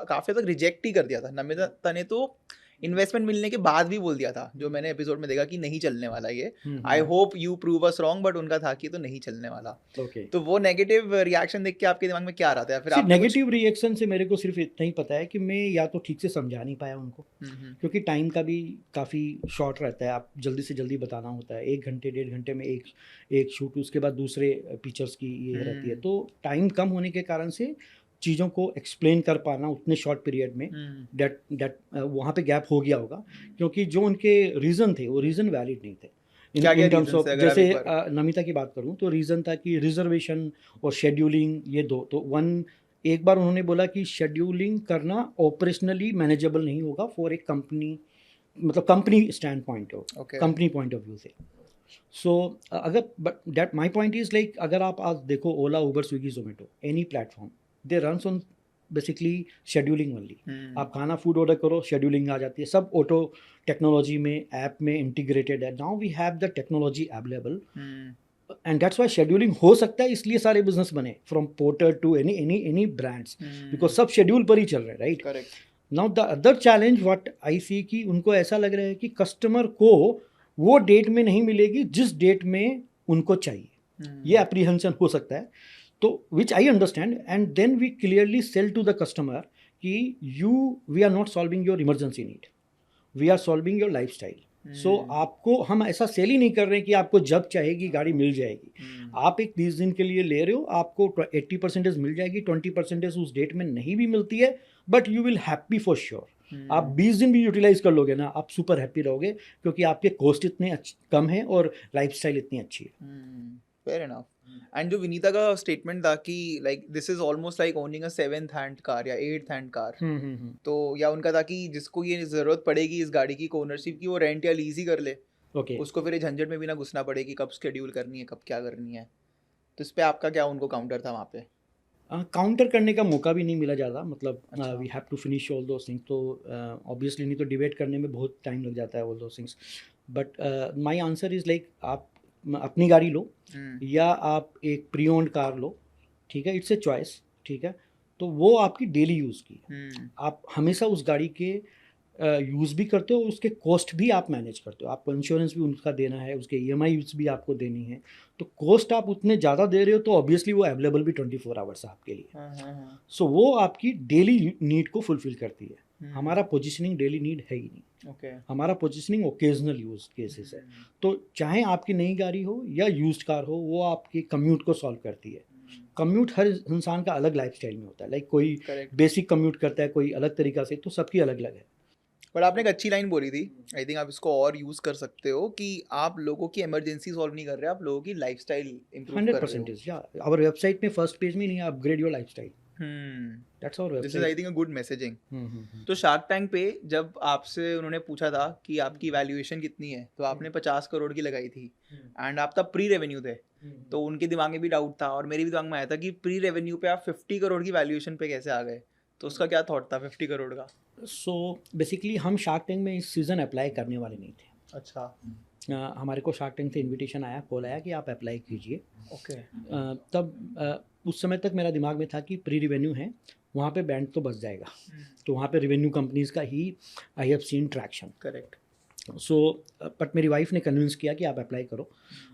काफ़ी तक रिजेक्ट ही कर दिया था। नमिता ने तो इन्वेस्टमेंट मिलने के बाद भी बोल दिया था, जो मैंने एपिसोड में देखा, कि नहीं चलने वाला ये, I hope you prove us wrong, but उनका था कि तो नहीं चलने वाला। Okay. तो वो नेगेटिव रिएक्शन देख के आपके दिमाग में क्या आ रहा था? फिर आपने नेगेटिव रिएक्शन से मेरे को सिर्फ इतना ही पता है कि मैं या तो ठीक से समझा नहीं पाया उनको, क्योंकि टाइम का भी काफ़ी शॉर्ट रहता है, आप जल्दी से जल्दी बताना होता है, 1 घंटे 1.5 घंटे में एक शूट, उसके बाद दूसरे पिक्चर्स की ये रहती है, तो टाइम कम होने के कारण से चीज़ों को एक्सप्लेन कर पाना उतने शॉर्ट पीरियड में डेट वहाँ पे गैप हो गया होगा, क्योंकि जो उनके रीज़न थे वो रीज़न वैलिड नहीं थे। इन टर्म्स ऑफ, जैसे नमिता की बात करूँ तो रीज़न था कि रिजर्वेशन और शेड्यूलिंग, ये दो तो एक बार उन्होंने बोला कि शेड्यूलिंग करना ऑपरेशनली मैनेजेबल नहीं होगा फॉर एक कंपनी, मतलब कंपनी स्टैंड पॉइंट हो, कंपनी पॉइंट ऑफ व्यू से। सो अगर but that my point is like, अगर आप आज देखो Ola, Uber, Swiggy, Zomato, any platform, they runs on basically scheduling only. आप खाना फूड ऑर्डर करो, शेड्यूलिंग आ जाती है, सब ऑटो टेक्नोलॉजी में, ऐप में इंटीग्रेटेड है। Now we have the technology available and that's why scheduling हो सकता है, इसलिए सारे बिजनेस बने, from Porter to any brands, because सब शेड्यूल पर ही चल रहे हैं, right? Correct. Now the other challenge what I see, कि उनको ऐसा लग रहा है कि कस्टमर को वो डेट में नहीं मिलेगी जिस डेट में उनको चाहिए, ये एप्रीहेंशन हो सकता है। तो which I understand, and then we clearly sell to the customer कि we are not solving your emergency need, we are solving your lifestyle. So आपको हम ऐसा सेल ही नहीं कर रहे हैं कि आपको जब चाहेगी गाड़ी मिल जाएगी। आप एक 20 दिन के लिए ले रहे हो, आपको 80% मिल जाएगी, 20% उस डेट में नहीं भी मिलती है, but you will happy for sure. आप 20 दिन भी यूटिलाइज कर लोगे ना, आप सुपर हैप्पी रहोगे, क्योंकि आपके कॉस्ट इतने कम है और लाइफ स्टाइल इतनी अच्छी है। Fair enough. एंड जो विनीता का स्टेटमेंट था कि like this is almost like owning a 7th hand car या 8th हैंड कार, तो या उनका था कि जिसको ये जरूरत पड़ेगी इस गाड़ी की ओनरशिप की, वो रेंट या लीज ही कर ले, उसको फिर झंझट में भी ना घुसना पड़े कि कब शेड्यूल करनी है, कब क्या करनी है। तो इस पे आपका क्या उनको काउंटर था वहाँ पे? काउंटर करने का मौका भी नहीं मिला ज़्यादा, मतलब we have to finish all those things, तो ऑब्वियसली नहीं तो डिबेट करने में बहुत टाइम लग जाता है all those things. But my answer is like, आप अपनी गाड़ी लो या आप एक प्री ओन्ड कार लो, ठीक है, इट्स ए चॉइस, ठीक है, तो वो आपकी डेली यूज़ की है, आप हमेशा उस गाड़ी के यूज़ भी करते हो, उसके कॉस्ट भी आप मैनेज करते हो, आपको इंश्योरेंस भी उनका देना है, उसके EMI भी आपको देनी है, तो कॉस्ट आप उतने ज़्यादा दे रहे हो, तो ऑब्वियसली वो अवेलेबल भी 24 आवर्स आपके लिए। सो वो आपकी डेली नीड को फुलफिल करती है। हमारा पोजिशनिंग डेली नीड है ही नहीं, हमारा पोजिशनिंग ओकेजनल यूज केसेस है। तो चाहे आपकी नई गाड़ी हो या यूज्ड कार हो, वो आपकी कम्यूट को सॉल्व करती है। कम्यूट हर इंसान का अलग लाइफस्टाइल में होता है, लाइक कोई बेसिक कम्यूट करता है, कोई अलग तरीका से, तो सबकी अलग अलग है। बट आपने एक अच्छी लाइन बोली थी, आई थिंक आप इसको और यूज कर सकते हो, कि आप लोगों की इमरजेंसी सॉल्व नहीं कर रहे, आप लोगों की लाइफस्टाइल इंप्रूव कर रहे हो। 100% या आवर वेबसाइट में फर्स्ट पेज में नहीं, upgrade your lifestyle, that's our this is I think a good messaging. तो शार्क टैंक पे जब आपसे उन्होंने पूछा था कि आपकी वैल्यूएशन कितनी है, तो आपने 50 करोड़ की लगाई थी, एंड आप तब प्री रेवेन्यू थे, तो उनके दिमाग में भी डाउट था और मेरे भी दिमाग में आया था कि प्री रेवेन्यू पे आप 50 करोड़ की वैल्यूएशन पे कैसे आ गए, तो उसका क्या थॉट था 50 करोड़ का? सो बेसिकली हम शार्क टैंक में इस सीज़न अप्लाई करने वाले नहीं थे। अच्छा। हमारे को शार्क टैंक से इनविटेशन आया, कॉल आया कि आप अप्लाई कीजिए। ओके। तब उस समय तक मेरा दिमाग में था कि प्री रिवेन्यू है, वहाँ पे बैंड तो बच जाएगा, तो वहाँ पे रिवेन्यू कंपनीज़ का ही I have seen traction. Correct. So but मेरी वाइफ ने कन्विंस किया कि आप अप्लाई करो,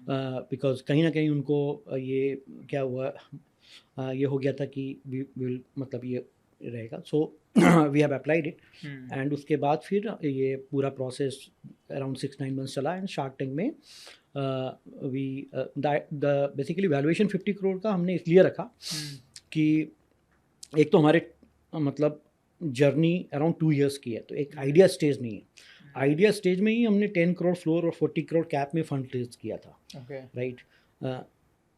बिकॉज कहीं ना कहीं उनको ये क्या हुआ, ये हो गया था कि मतलब ये रहेगा। So we have applied it, and उसके बाद फिर ये पूरा प्रोसेस अराउंड 6-9 मंथ्स चला, एंड शार्क टैंक में we the basically valuation 50 crore का हमने इसलिए रखा कि एक तो हमारे मतलब जर्नी अराउंड 2 years की है, तो एक आइडिया स्टेज नहीं है, आइडिया स्टेज में ही हमने 10 करोड़ फ्लोर और 40 करोड़ कैप में फंड रेज किया था, राइट।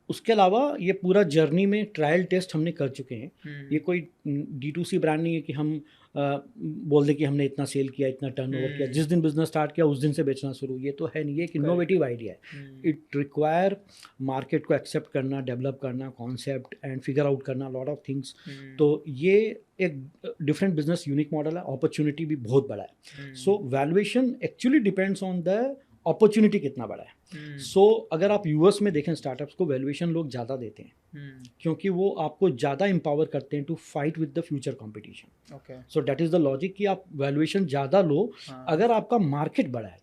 उसके अलावा ये पूरा जर्नी में ट्रायल टेस्ट हमने कर चुके हैं। ये कोई D2C ब्रांड नहीं है कि हम बोल दें कि हमने इतना सेल किया, इतना टर्नओवर किया, जिस दिन बिजनेस स्टार्ट किया उस दिन से बेचना शुरू, ये तो है नहीं, ये एक इनोवेटिव आइडिया है। इट रिक्वायर मार्केट को एक्सेप्ट करना, डेवलप करना, कॉन्सेप्ट एंड फिगर आउट करना, लॉट ऑफ थिंग्स। तो ये एक डिफरेंट बिजनेस यूनिक मॉडल है, अपॉर्चुनिटी भी बहुत बड़ा है। So valuation actually depends on the opportunity कितना बड़ा है। सो अगर आप यूएस में देखें स्टार्टअप्स को वैल्यूएशन लोग ज़्यादा देते हैं क्योंकि वो आपको ज़्यादा एम्पावर करते हैं to fight with the future competition. Okay so that is the logic कि आप वैल्यूएशन ज़्यादा लो अगर आपका मार्केट बड़ा है.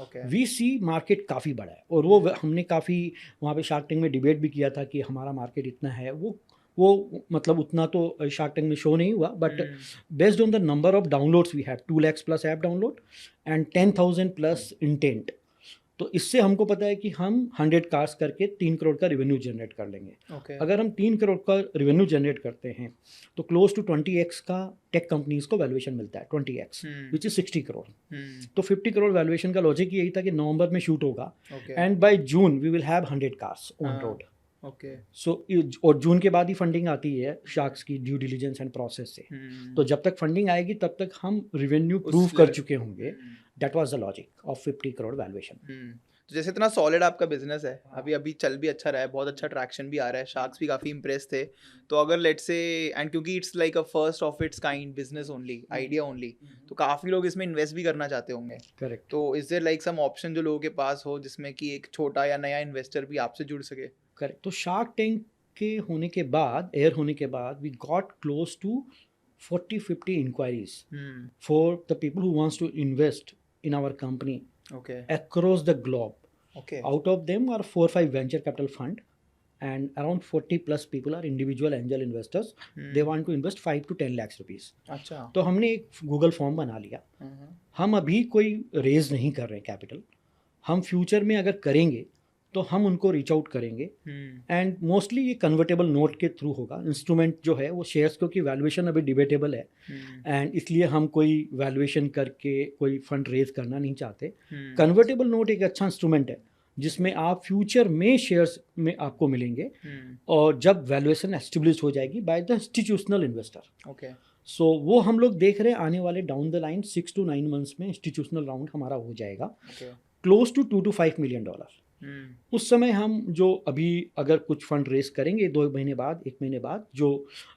ओके वी सी मार्केट काफ़ी बड़ा है और वो हमने काफ़ी वहाँ पे शार्क टैंक में डिबेट भी किया था कि हमारा मार्केट इतना है. वो मतलब उतना तो शार्क टैंक में शो नहीं हुआ but based on the number of downloads we have 2 lakhs plus app download and 10,000 plus intent. तो इससे हमको पता है कि हम 100 कार्स करके 3 करोड़ का रेवेन्यू जनरेट कर लेंगे. ओके अगर हम 3 करोड़ का रेवेन्यू जनरेट करते हैं तो क्लोज टू 20x का टेक कंपनीज को वैल्यूएशन मिलता है. 20x which is 60 crore. तो 50 करोड़ वैल्यूएशन का लॉजिक यही था कि नवंबर में शूट होगा and by June we will have 100 cars on road. Okay so और जून के बाद ही फंडिंग आती है शार्क्स की ड्यू डिलीजेंस एंड प्रोसेस से. तो जब तक फंडिंग आएगी तब तक हम रेवेन्यू प्रूव कर चुके होंगे. That was the logic of 50 crore valuation. तो जैसे इतना सॉलिड आपका बिजनेस है, अभी चल भी अच्छा रहा है, बहुत अच्छा ट्रैक्शन भी आ रहा है, शार्क्स भी काफ़ी इंप्रेस थे. तो अगर लेट्स से एंड क्योंकि it's like a first of its kind business only, idea only, तो काफ़ी लोग इसमें इन्वेस्ट भी करना चाहते होंगे. करेक्ट. तो is there like some option जो लोगों के पास हो जिसमें कि एक छोटा या नया इन्वेस्टर भी आपसे जुड़ सके? करेक्ट. तो शार्क टैंक के होने के बाद एयर होने के बाद we got close to 40-50 inquiries for the people who wants to invest in our company okay across the globe. Okay Out of them are 4-5 venture capital fund and around 40 plus people are individual angel investors. They want to invest 5 to 10 lakhs rupees. अच्छा तो हमने एक Google form बना लिया. हम अभी कोई raise नहीं कर रहे हैं कैपिटल. हम फ्यूचर में अगर करेंगे तो हम उनको रीच आउट करेंगे एंड मोस्टली ये कन्वर्टेबल नोट के थ्रू होगा. इंस्ट्रूमेंट जो है वो शेयर्स क्योंकि वैल्यूएशन अभी डिबेटेबल है एंड इसलिए हम कोई वैल्यूएशन करके कोई फंड रेज करना नहीं चाहते. कन्वर्टेबल नोट एक अच्छा इंस्ट्रूमेंट है जिसमें आप फ्यूचर में शेयर्स में आपको मिलेंगे और जब वैल्यूएशन एस्टेब्लिश हो जाएगी by the institutional investor. Okay so वो हम लोग देख रहे हैं आने वाले down the line 6 to 9 months में इंस्टीट्यूशनल राउंड हमारा हो जाएगा क्लोज टू $2 to 5 million. उस समय हम जो अभी अगर कुछ फंड रेस करेंगे 2 महीने बाद 1 महीने बाद जो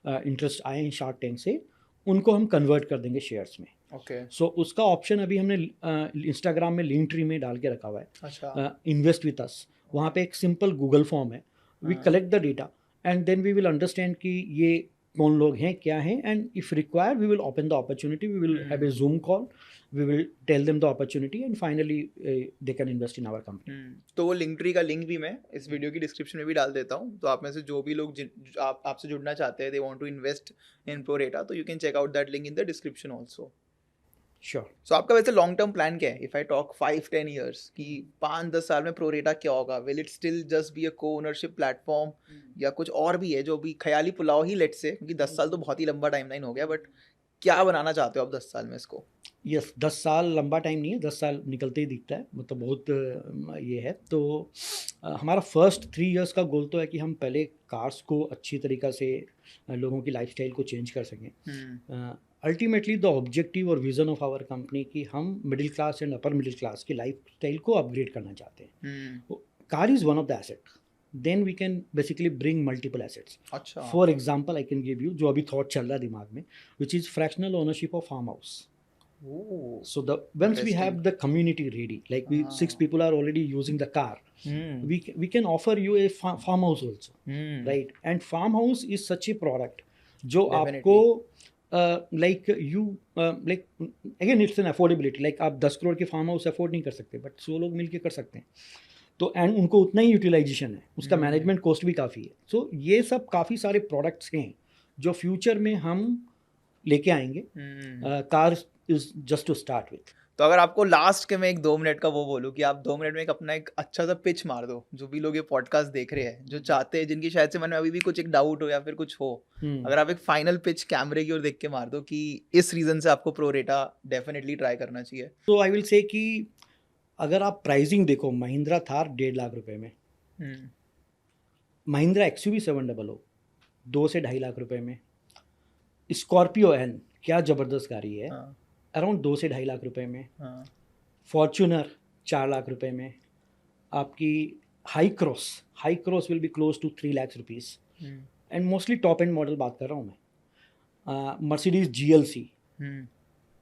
इंटरेस्ट आए हैं शार्क टैंक से उनको हम कन्वर्ट कर देंगे शेयर्स में. ओके सो उसका ऑप्शन अभी हमने इंस्टाग्राम में लिंक ट्री में डाल के रखा हुआ है. अच्छा इन्वेस्ट विथ अस. वहाँ पे एक सिंपल गूगल फॉर्म है. We collect the data and then we will understand कि ये कौन लोग हैं क्या हैं and if require we will open the opportunity. We will have a Zoom call. We will tell them the opportunity and finally they can invest in our company. तो वो link tree का लिंक भी मैं इस video की description में भी डाल देता हूँ. तो आप में से जो भी लोग आपसे जुड़ना चाहते हैं, they want to invest in ProRata, तो you can check out that link in the description also. Sure. So आपका वैसे लॉन्ग टर्म प्लान क्या है? If I talk 5-10 years कि 5-10 साल में ProRata क्या होगा? Will it still just be a co-ownership platform या कुछ और भी है जो भी ख्याली पुलाव ही लेट्स से, क्योंकि 10 साल तो बहुत ही लंबा टाइमलाइन हो गया, बट क्या बनाना चाहते हो आप 10 साल में इसको? यस 10 साल लंबा टाइम नहीं है. 10 साल निकलते ही दिखता है. मतलब बहुत ये है. तो हमारा फर्स्ट 3 years का गोल तो है कि हम पहले कार्स को अच्छी तरीक़ा से लोगों की लाइफस्टाइल को चेंज कर सकें. अल्टीमेटली द ऑब्जेक्टिव और विज़न ऑफ आवर कंपनी कि हम middle class and upper middle class की लाइफस्टाइल को अपग्रेड करना चाहते हैं. Car is one of the asset. then we can basically bring multiple assets. अच्छा For example, I can give you जो अभी thought चल रहा है दिमाग में, which is fractional ownership of farm house. Oh, So the once we have the community ready, like we 6 people are already using the car, we can offer you a farm house also, right? And farm house is such a product जो आपको like you like again it's an affordability. Like आप 10 करोड़ के farm house afford नहीं कर सकते, but 100 लोग मिलके कर सकते हैं. तो एंड उनको उतना ही यूटिलाइजेशन है, उसका मैनेजमेंट कॉस्ट भी काफ़ी है. सो ये सब काफ़ी सारे प्रोडक्ट्स हैं जो फ्यूचर में हम लेके आएंगे. Car is just to start with. तो अगर आपको लास्ट के मैं एक 2 मिनट का वो बोलूँ कि आप 2 मिनट में एक अपना एक अच्छा सा पिच मार दो, जो भी लोग ये पॉडकास्ट देख रहे हैं, जो चाहते हैं, जिनकी शायद से मन में अभी भी कुछ एक डाउट हो या फिर कुछ हो, अगर आप एक फाइनल पिच कैमरे की ओर देख के मार दो कि इस रीजन से आपको प्रोरेटा डेफिनेटली ट्राई करना चाहिए. तो आई विल से कि अगर आप प्राइसिंग देखो, महिंद्रा थार 1.5 लाख रुपए में, महिंद्रा XUV 700 2 से 2.5 लाख रुपए में, स्कॉर्पियो एन क्या ज़बरदस्त गाड़ी है, अराउंड 2 से 2.5 लाख रुपए में, फॉर्च्यूनर 4 लाख रुपए में, आपकी high cross will be close to 3 lakhs rupees. And mostly top end model बात कर रहा हूँ मैं. Mercedes GLC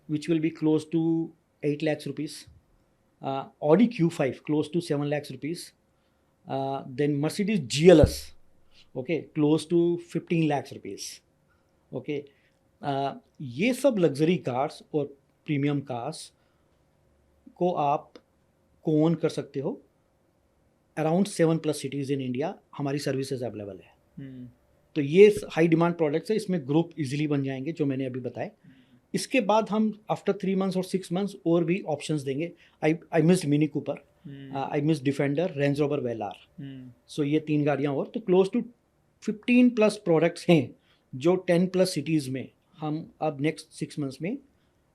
which will be close to 8 lakhs rupees. Audi Q5 close to 7 lakhs rupees. Then Mercedes GLS, okay, close to 15 lakhs rupees. Okay, ये सब luxury cars और premium cars को आप ओन कर सकते हो। अराउंड 7+ सिटीज़ इन इंडिया हमारी services available है। तो ये हाई डिमांड प्रोडक्ट्स है, इसमें ग्रुप इजीली बन जाएंगे जो मैंने अभी बताए। इसके बाद हम आफ्टर 3 months और 6 months और भी ऑप्शंस देंगे। I missed Mini Cooper, I missed Defender, Range Rover Velar, so ये 3 गाड़ियाँ और। तो क्लोज टू 15+ प्रोडक्ट्स हैं जो 10+ सिटीज़ में हम अब नेक्स्ट 6 months में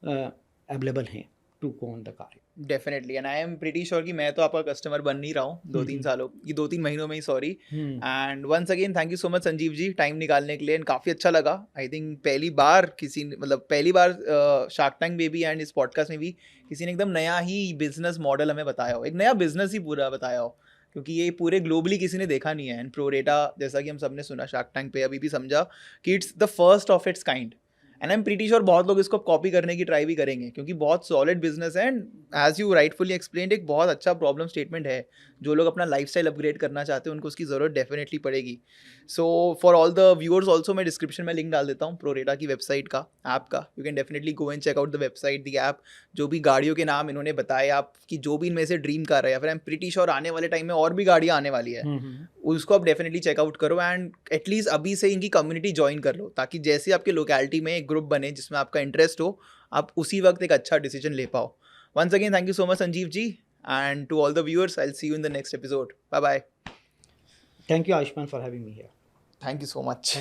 अवेलेबल हैं to own the car. Definitely, and I am pretty sure कि मैं तो आपका कस्टमर बन नहीं रहा हूँ 2-3 सालों, ये 2-3 महीनों में ही, sorry. And once again thank you so much Sanjeev ji time निकालने के लिए, एंड काफ़ी अच्छा लगा। आई थिंक पहली बार शार्क टैंक में भी एंड इस पॉडकास्ट में भी किसी ने एकदम नया ही बिजनेस मॉडल हमें बताया हो, एक नया बिजनेस ही पूरा बताया हो, क्योंकि ये पूरे ग्लोबली किसी ने देखा नहीं है। एंड प्रोरेटा जैसा कि हम सब ने सुना शार्क टैंक पे, अभी भी समझा कि it's the first of its kind, and I am pretty sure बहुत लोग इसको कॉपी करने की ट्राई भी करेंगे, क्योंकि बहुत सॉलिड बिजनेस है। And as you rightfully explained, एक बहुत अच्छा प्रॉब्लम स्टेटमेंट है। जो लोग अपना लाइफस्टाइल अपग्रेड करना चाहते हैं उनको उसकी ज़रूरत डेफिनेटली पड़ेगी। So for all the viewers also मैं डिस्क्रिप्शन में लिंक डाल देता हूँ प्रोरेटा की वेबसाइट का, ऐप का। You can definitely go and check out the website, the app. जो भी गाड़ियों के नाम इन्होंने बताए आपकी, जो भी इनमें से ड्रीम कार है, या फिर आई एम प्रीटी श्योर आने वाले टाइम में और भी गाड़ियाँ आने वाली है, उसको आप डेफिनेटली चेकआउट करो। एंड एटलीस्ट अभी से इनकी कम्युनिटी ज्वाइन कर लो, ताकि जैसे आपके लोकेलिटी में एक ग्रुप बने जिसमें आपका इंटरेस्ट हो, आप उसी वक्त एक अच्छा डिसीजन ले पाओ। Once again thank you so much Sanjeev ji, and to all the viewers, I will see you in the next episode. Bye bye. Thank you Ayushman for having me here. Thank you so much.